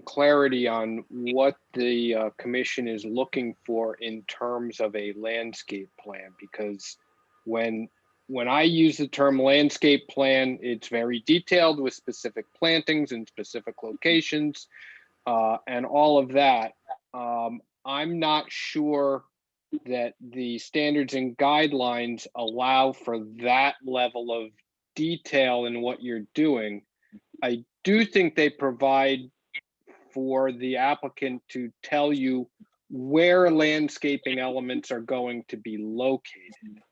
clarity on what the commission is looking for in terms of a landscape plan, because when I use the term landscape plan, it's very detailed with specific plantings and specific locations and all of that. I'm not sure that the standards and guidelines allow for that level of detail in what you're doing. I do think they provide for the applicant to tell you where landscaping elements are going to be located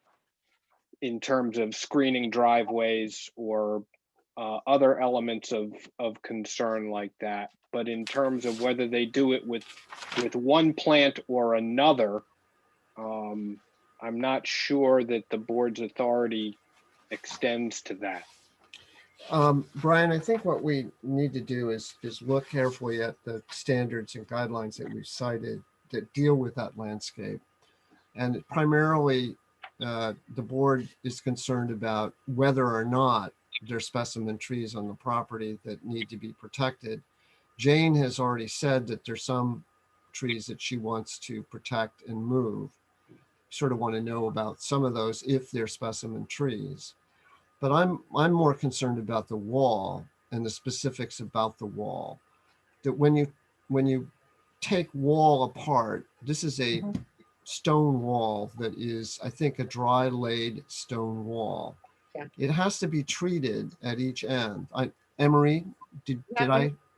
in terms of screening driveways or other elements of concern like that. But in terms of whether they do it with one plant or another, I'm not sure that the board's authority extends to that. Brian, I think what we need to do is look carefully at the standards and guidelines that we've cited that deal with that landscape. And primarily, the board is concerned about whether or not there's specimen trees on the property that need to be protected. Jane has already said that there's some trees that she wants to protect and move. Sort of want to know about some of those if they're specimen trees. But I'm more concerned about the wall and the specifics about the wall. that when you take wall apart, this is a Mhm. stone wall that is, I think, a dry laid stone wall. Yeah. It has to be treated at each end. Emery,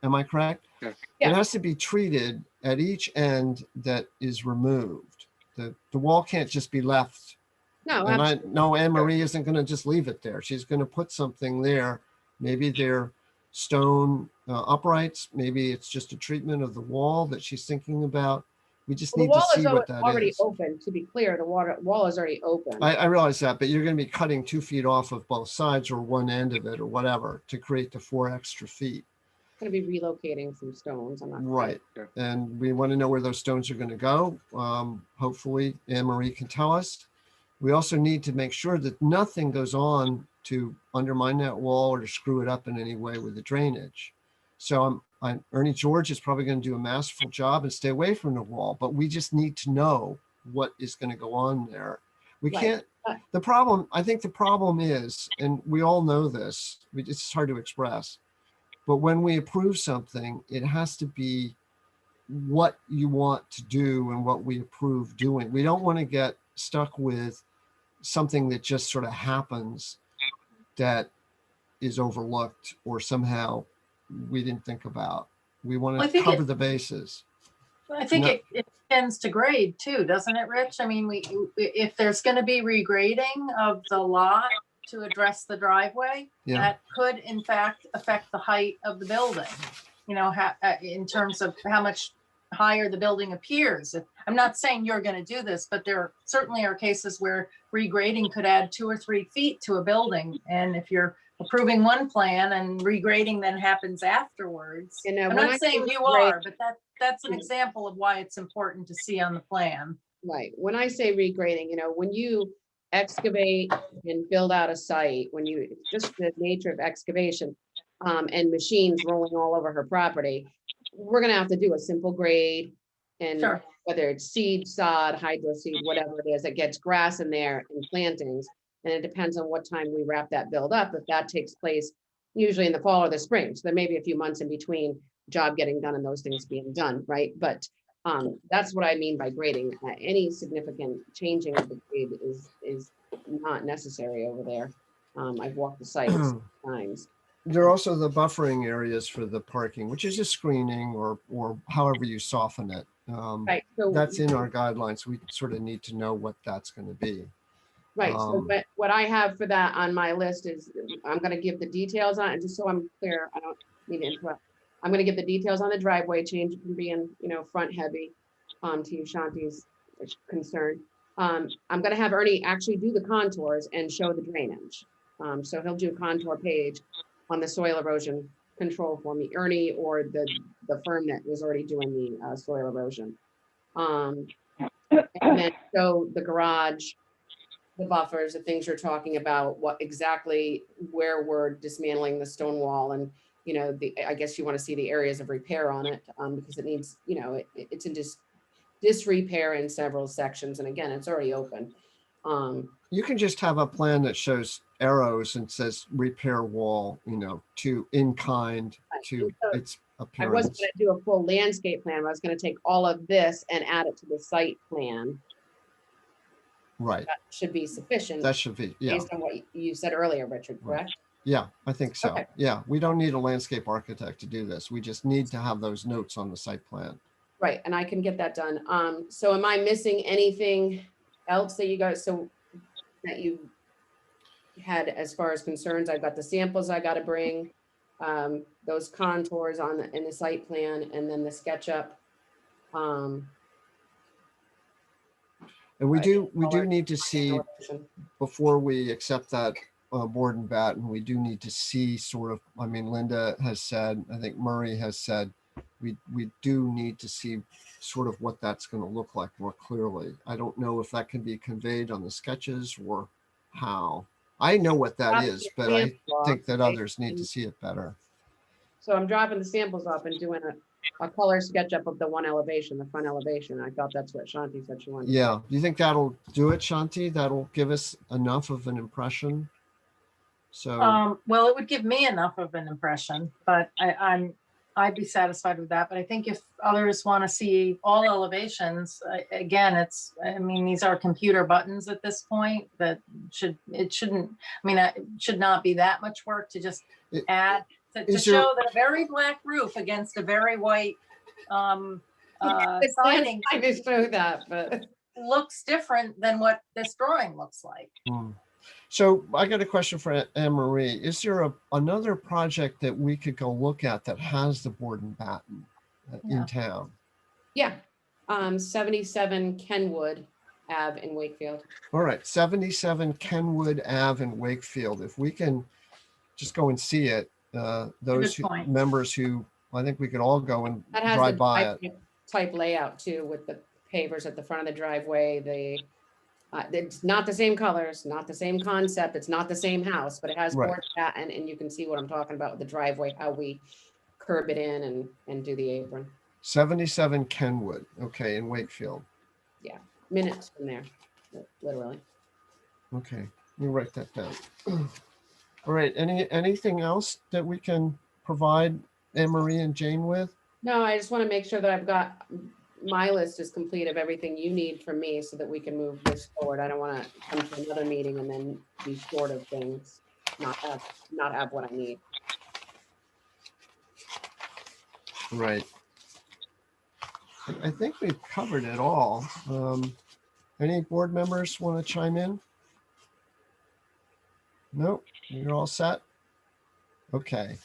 am I correct? Yeah. It has to be treated at each end that is removed. The wall can't just be left. No, And I absolutely. know Anne Marie isn't going to just leave it there. She's going to put something there. Maybe they're stone uprights. Maybe it's just a treatment of the wall that she's thinking about. We just Well, the need to wall see is what that already is. open, to be clear, the wall is already open. I realize that, but you're going to be cutting 2 feet off of both sides or one end of it or whatever to create the 4 extra feet. Gonna be relocating some stones. I'm not. Right. And we want to know where those stones are going to go. Hopefully Anne Marie can tell us. We also need to make sure that nothing goes on to undermine that wall or to screw it up in any way with the drainage. So Ernie George is probably going to do a masterful job and stay away from the wall, but we just need to know what is going to go on there. We Right. can't, I think the problem is, and we all know this, it's hard to express, but when we approve something, it has to be what you want to do and what we approve doing. We don't want to get stuck with something that just sort of happens that is overlooked or somehow we didn't think about. We want Well, I to think cover the bases. I think No. it tends to grade too, doesn't it, Rich? I mean, if there's going to be regrading of the lot to address the driveway, Yeah. that could in fact affect the height of the building, you know, in terms of how much higher the building appears. I'm not saying you're going to do this, but there certainly are cases where regrading could add 2 or 3 feet to a building. And if you're approving one plan and regrading then happens afterwards, You know, I'm when I not say saying you regrade- are, but that's an example of why it's important to see on the plan. Right. When I say regrading, you know, when you excavate and build out a site, just the nature of excavation, and machines rolling all over her property, we're gonna have to do a simple grade. And Sure. whether it's seed, sod, hydro seed, whatever it is, that gets grass in there and plantings. And it depends on what time we wrap that build up. If that takes place usually in the fall or the spring, so there may be a few months in between job getting done and those things being done, right? But that's what I mean by grading. Any significant changing of the grade is not necessary over there. I've walked the site times. There are also the buffering areas for the parking, which is just screening or however you soften it. Right. So That's in our guidelines. We sort of need to know what that's going to be. right. So what I have for that on my list is I'm going to give the details on it, just so I'm clear. I don't need to interrupt. I'm going to give the details on the driveway change from being, you know, front heavy, to you, Shanti's concern. I'm going to have Ernie actually do the contours and show the drainage. So he'll do a contour page on the soil erosion control for me, Ernie, or the firm that was already doing the soil erosion. And then show the garage, the buffers, the things you're talking about, what exactly where we're dismantling the stone wall, and you know, I guess you want to see the areas of repair on it, because it needs, you know, it's in disrepair in several sections, and again, it's already open. You can just have a plan that shows arrows and says repair wall, you know, to in kind to its I appearance. wasn't going to do a full landscape plan. I was going to take all of this and add it to the site plan. Right. That should be sufficient. That should be, yeah. Based on what you said earlier, Richard, correct? Yeah, I think so. Okay. Yeah, we don't need a landscape architect to do this. We just need to have those notes on the site plan. Right, and I can get that done. So am I missing anything else that you guys, that you had as far as concerns? I've got the samples I gotta bring, those contours in the site plan, and then the SketchUp. And we Right. do need to see, before we accept that board and batten, we do need to see sort of, I mean, Linda has said, I think Murray has said, we do need to see sort of what that's going to look like more clearly. I don't know if that can be conveyed on the sketches or how. I know what that is, but I think that others need to see it better. So I'm dropping the samples off and doing a color SketchUp of the one elevation, the front elevation. I thought that's what Shanti said she wanted. Yeah. Do you think that'll do it, Shanti? That'll give us enough of an impression? So Well, it would give me enough of an impression, but I'd be satisfied with that, but I think if others want to see all elevations, again, I mean, these are computer buttons at this point that it shouldn't, I mean, it should not be that much work to just It- add, to is there- show that a very black roof against a very white The siding I just show that, but. looks different than what this drawing looks like. Hmm. So I got a question for Anne Marie. Is there another project that we could go look at that has the board and batten Yeah. in town? Yeah, 77 Kenwood Ave in Wakefield. All right, 77 Kenwood Ave in Wakefield. If we can just go and see it, those Good point. members who, I think we could all go and That has drive the by it. type layout too, with the pavers at the front of the driveway, it's not the same colors, not the same concept, it's not the same house, but it has Right. board pattern, and you can see what I'm talking about with the driveway, how we curb it in and do the apron. 77 Kenwood, okay, in Wakefield. Minutes from there, literally. Okay, let me write that down. All right, anything else that we can provide Anne Marie and Jane with? No, I just want to make sure that I've got, my list is complete of everything you need from me so that we can move this forward. I don't want to come to another meeting and then be short of things, not have what I need. Right. I think we've covered it all. Any board members want to chime in? Nope, you're all set? Okay.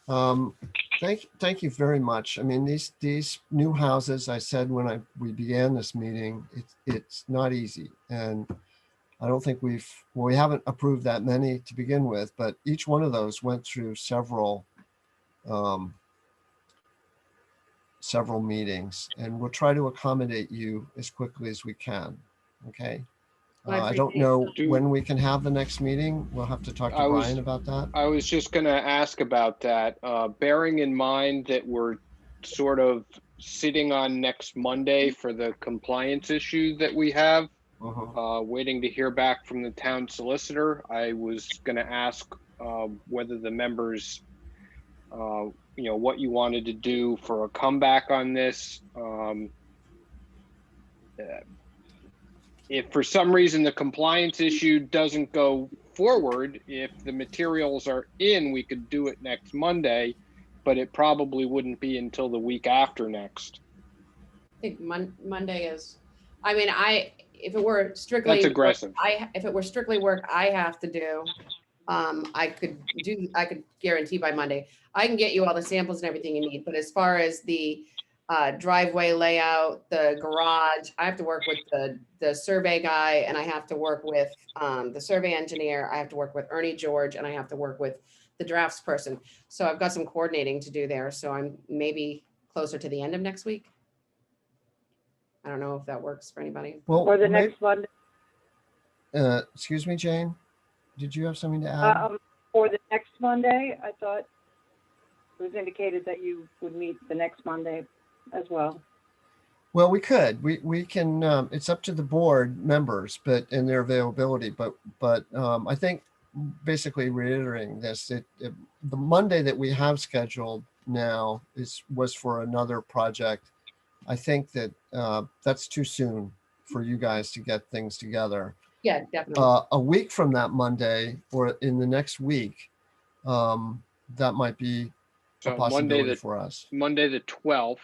Thank you very much. I mean, these new houses, I said when we began this meeting, it's not easy. And I don't think we haven't approved that many to begin with, but each one of those went through several meetings, and we'll try to accommodate you as quickly as we can. Okay. I don't know when we can have the next meeting. We'll have to talk to Brian about that. I was just going to ask about that, bearing in mind that we're sort of sitting on next Monday for the compliance issue that we have, waiting to hear back from the town solicitor. I was going to ask whether the members, what you wanted to do for a comeback on this. If for some reason the compliance issue doesn't go forward, if the materials are in, we could do it next Monday, but it probably wouldn't be until the week after next. I think Monday is, I mean, if it were strictly. That's aggressive. If it were strictly work I have to do, I could guarantee by Monday. I can get you all the samples and everything you need, but as far as the driveway layout, the garage, I have to work with the survey guy, and I have to work with the survey engineer. I have to work with Ernie George, and I have to work with the drafts person. So I've got some coordinating to do there. So I'm maybe closer to the end of next week. I don't know if that works for anybody. Well, Or the next one, excuse me, Jane, did you have something to add? or the next Monday, I thought it was indicated that you would meet the next Monday as well. Well, we could. We can. It's up to the board members, but in their availability. But I think basically reiterating this, the Monday that we have scheduled now was for another project. I think that that's too soon for you guys to get things together. Yeah, definitely. A week from that Monday, or in the next week, that might be a So possibility for us. Monday the 12th.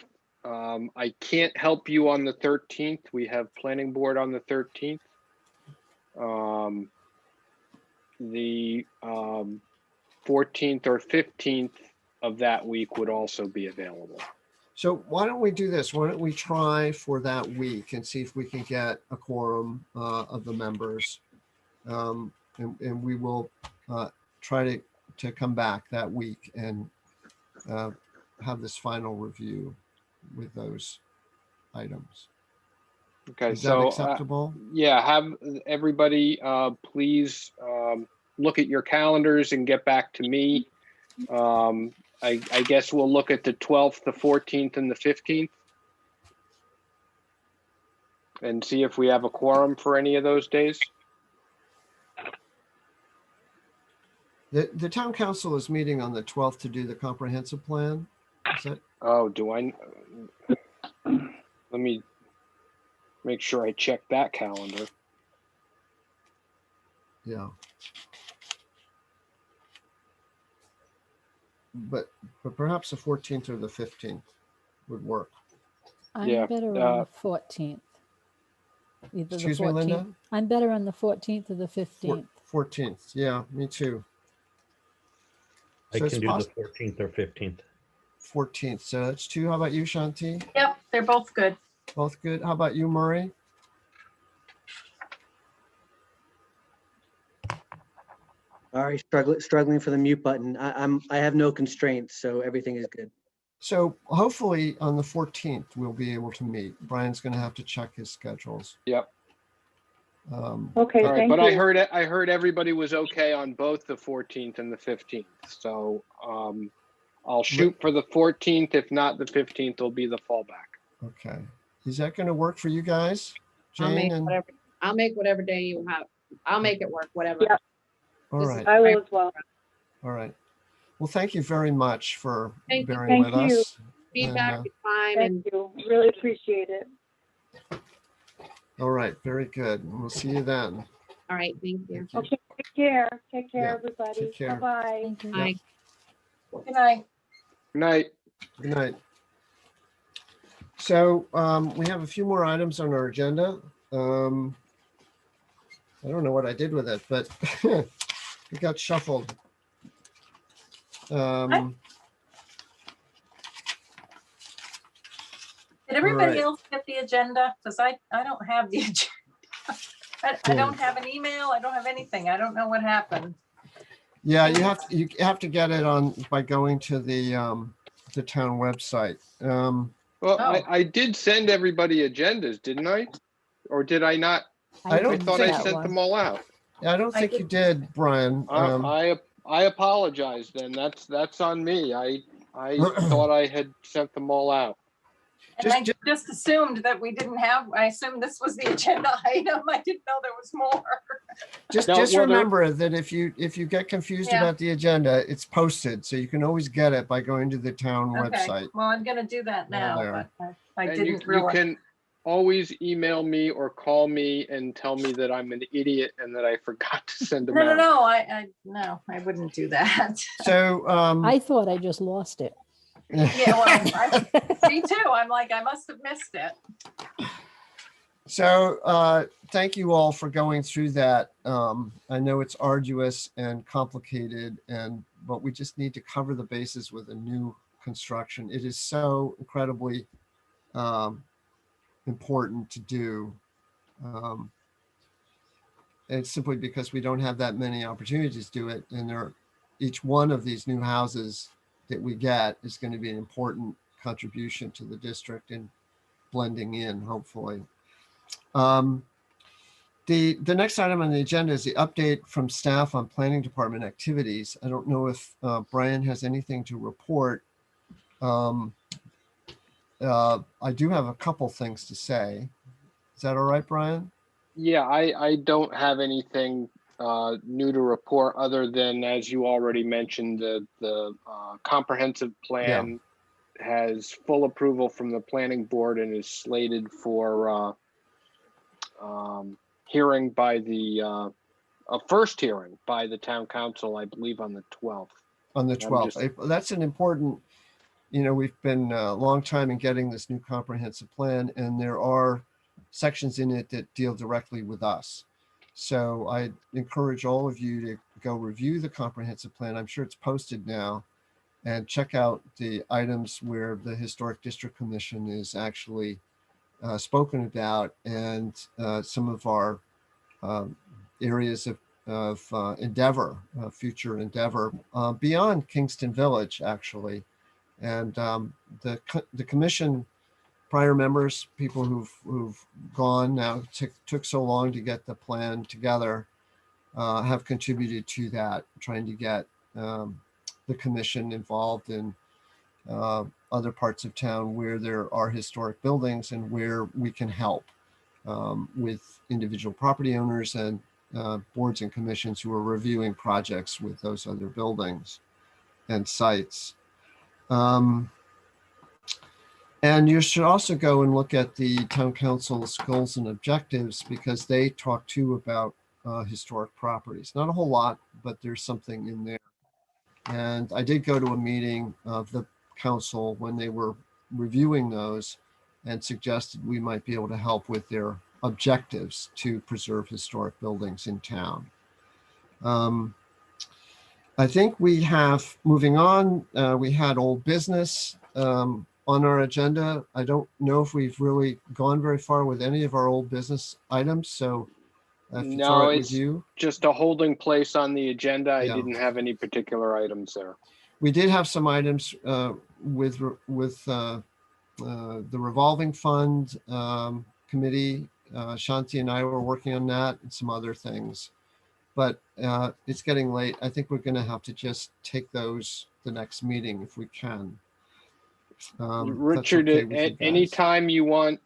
I can't help you on the 13th. We have planning board on the 13th. The 14th or 15th of that week would also be available. So why don't we do this? Why don't we try for that week and see if we can get a quorum of the members, and we will try to come back that week and have this final review with those items. Okay, Is that so acceptable? yeah, have everybody please look at your calendars and get back to me. I guess we'll look at the 12th, the 14th, and the 15th and see if we have a quorum for any of those days. The town council is meeting on the 12th to do the comprehensive plan. Is that, Oh, do I? Let me make sure I check that calendar. yeah. But perhaps the 14th or the 15th would work. Yeah, I'm better on the 14th. Either the Excuse me, 14th. Linda? I'm better on the 14th or the Four- 15th. 14th, yeah, me too. I So it's can do the possible 14th or 15th. 14th, so that's two. How about you, Shanti? Yep, they're both good. Both good. How about you, Murray? Sorry, struggling for the mute button. I have no constraints, so everything is good. So hopefully on the 14th, we'll be able to meet. Brian's going to have to check his schedules. Yep. Okay, All right, thank but you. I heard everybody was okay on both the 14th and the 15th. So I'll shoot for the 14th. If not, the 15th will be the fallback. Okay. Is that going to work for you guys? I'll make Jane and, whatever, I'll make whatever day you have. I'll make it work, whatever. Yeah. all This is right, I will as well. all right. Well, thank you very much for Thank you. bearing with Thank you. us. Feedback And, is fine, Thank and you. Really appreciate it. all right, very good. We'll see you then. all right, thank you. Thank you. Okay, take care. Take care, Yeah, everybody. take care. Bye-bye. Thank you. Bye. Good night. Good night. Good night. So we have a few more items on our agenda. I don't know what I did with it, but it got shuffled. Did everybody right. else get the agenda? Because I don't have the agenda. I don't have an email. I don't have anything. I don't know what happened. Yeah, you have to get it on by going to the town website. Well, Oh. I did send everybody agendas, didn't I? Or did I not? I don't I didn't thought get I sent one. them all out. I don't I think you did, Brian. I apologize then. That's on me. I thought I had sent them all out. And I just assumed that we didn't have, I assumed this was the agenda item. I didn't know there was more. Just No, well, remember that if you get confused Yeah. about the agenda, it's posted, so you can always get it by going to the town Okay, website. well, I'm gonna do that There. now, but I And didn't you realize. can always email me or call me and tell me that I'm an idiot and that I forgot to send them out. No, no, I wouldn't do that. So I thought I just lost it. Yeah, well, me too. I'm like, I must have missed it. So thank you all for going through that. I know it's arduous and complicated, but we just need to cover the bases with a new construction. It is so incredibly important to do. It's simply because we don't have that many opportunities to do it, and each one of these new houses that we get is going to be an important contribution to the district and blending in, hopefully. The next item on the agenda is the update from staff on planning department activities. I don't know if Brian has anything to report. I do have a couple things to say. Is that all right, Brian? Yeah, I don't have anything new to report other than, as you already mentioned, the comprehensive plan has full approval from the planning board and is slated for hearing by a first hearing by the town council, I believe on the 12th. On the 12th. That's an important, we've been a long time in getting this new comprehensive plan, and there are sections in it that deal directly with us. So I encourage all of you to go review the comprehensive plan. I'm sure it's posted now, and check out the items where the Historic District Commission is actually spoken about, and some of our areas of endeavor, future endeavor beyond Kingston Village, actually. And the commission, prior members, people who've gone now, took so long to get the plan together, have contributed to that, trying to get the commission involved in other parts of town where there are historic buildings and where we can help with individual property owners and boards and commissions who are reviewing projects with those other buildings and sites. And you should also go and look at the town council's goals and objectives, because they talk too about historic properties. Not a whole lot, but there's something in there. And I did go to a meeting of the council when they were reviewing those and suggested we might be able to help with their objectives to preserve historic buildings in town. I think we have, moving on, we had old business on our agenda. I don't know if we've really gone very far with any of our old business items. So if it's all No, right with it's you. just a holding place on the agenda. I Yeah. didn't have any particular items there. We did have some items with the revolving fund committee. Shanti and I were working on that and some other things. But it's getting late. I think we're going to have to just take those the next meeting if we can. Richard, okay with you guys. anytime you want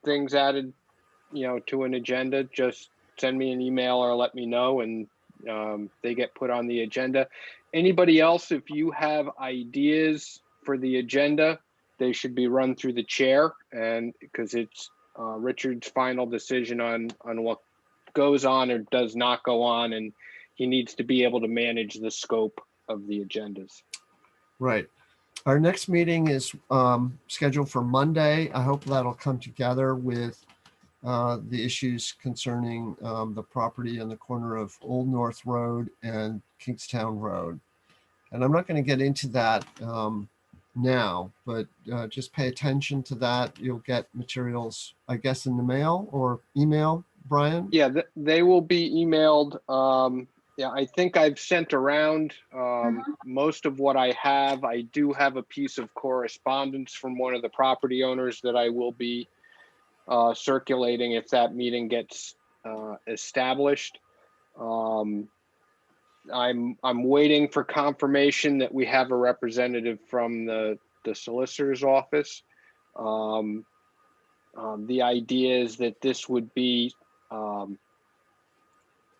things added, to an agenda, just send me an email or let me know, and they get put on the agenda. Anybody else, if you have ideas for the agenda, they should be run through the chair, and because it's Richard's final decision on what goes on or does not go on, and he needs to be able to manage the scope of the agendas. Right. Our next meeting is scheduled for Monday. I hope that'll come together with the issues concerning the property on the corner of Old North Road and Kingstown Road. And I'm not going to get into that now, but just pay attention to that. You'll get materials, I guess, in the mail or email, Brian? Yeah, they will be emailed. Yeah, I think I've sent around most of what I have. I do have a piece of correspondence from one of the property owners that I will be circulating if that meeting gets established. I'm waiting for confirmation that we have a representative from the solicitor's office. The idea is that this would be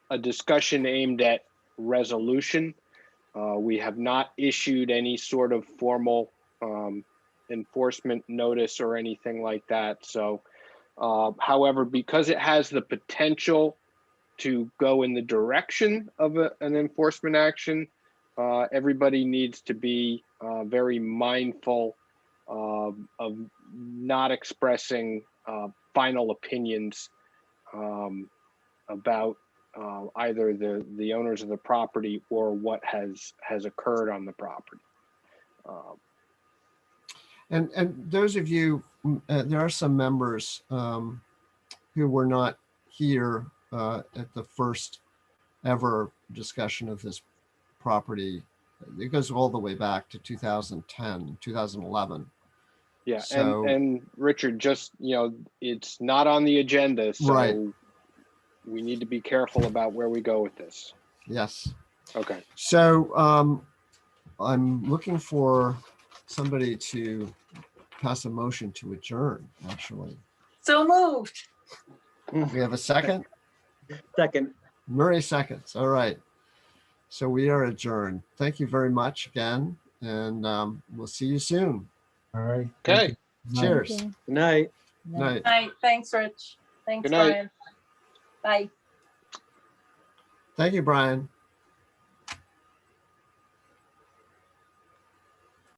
a discussion aimed at resolution. We have not issued any sort of formal enforcement notice or anything like that. So, however, because it has the potential to go in the direction of an enforcement action, everybody needs to be very mindful of not expressing final opinions about either the owners of the property or what has occurred on the property. And those of you, there are some members who were not here at the first ever discussion of this property. It goes all the way back to 2010, 2011. Yeah, So, and Richard, just, it's not on the agenda, so right. We need to be careful about where we go with this. Yes. Okay. So I'm looking for somebody to pass a motion to adjourn, actually. So moved. We have a second? Second. Murray seconds. All right. So we are adjourned. Thank you very much again, and we'll see you soon. All right. Okay. Cheers. Okay. Good night. Night. Night. Thanks, Rich. Thanks, Good night. Brian. Bye. Thank you, Brian.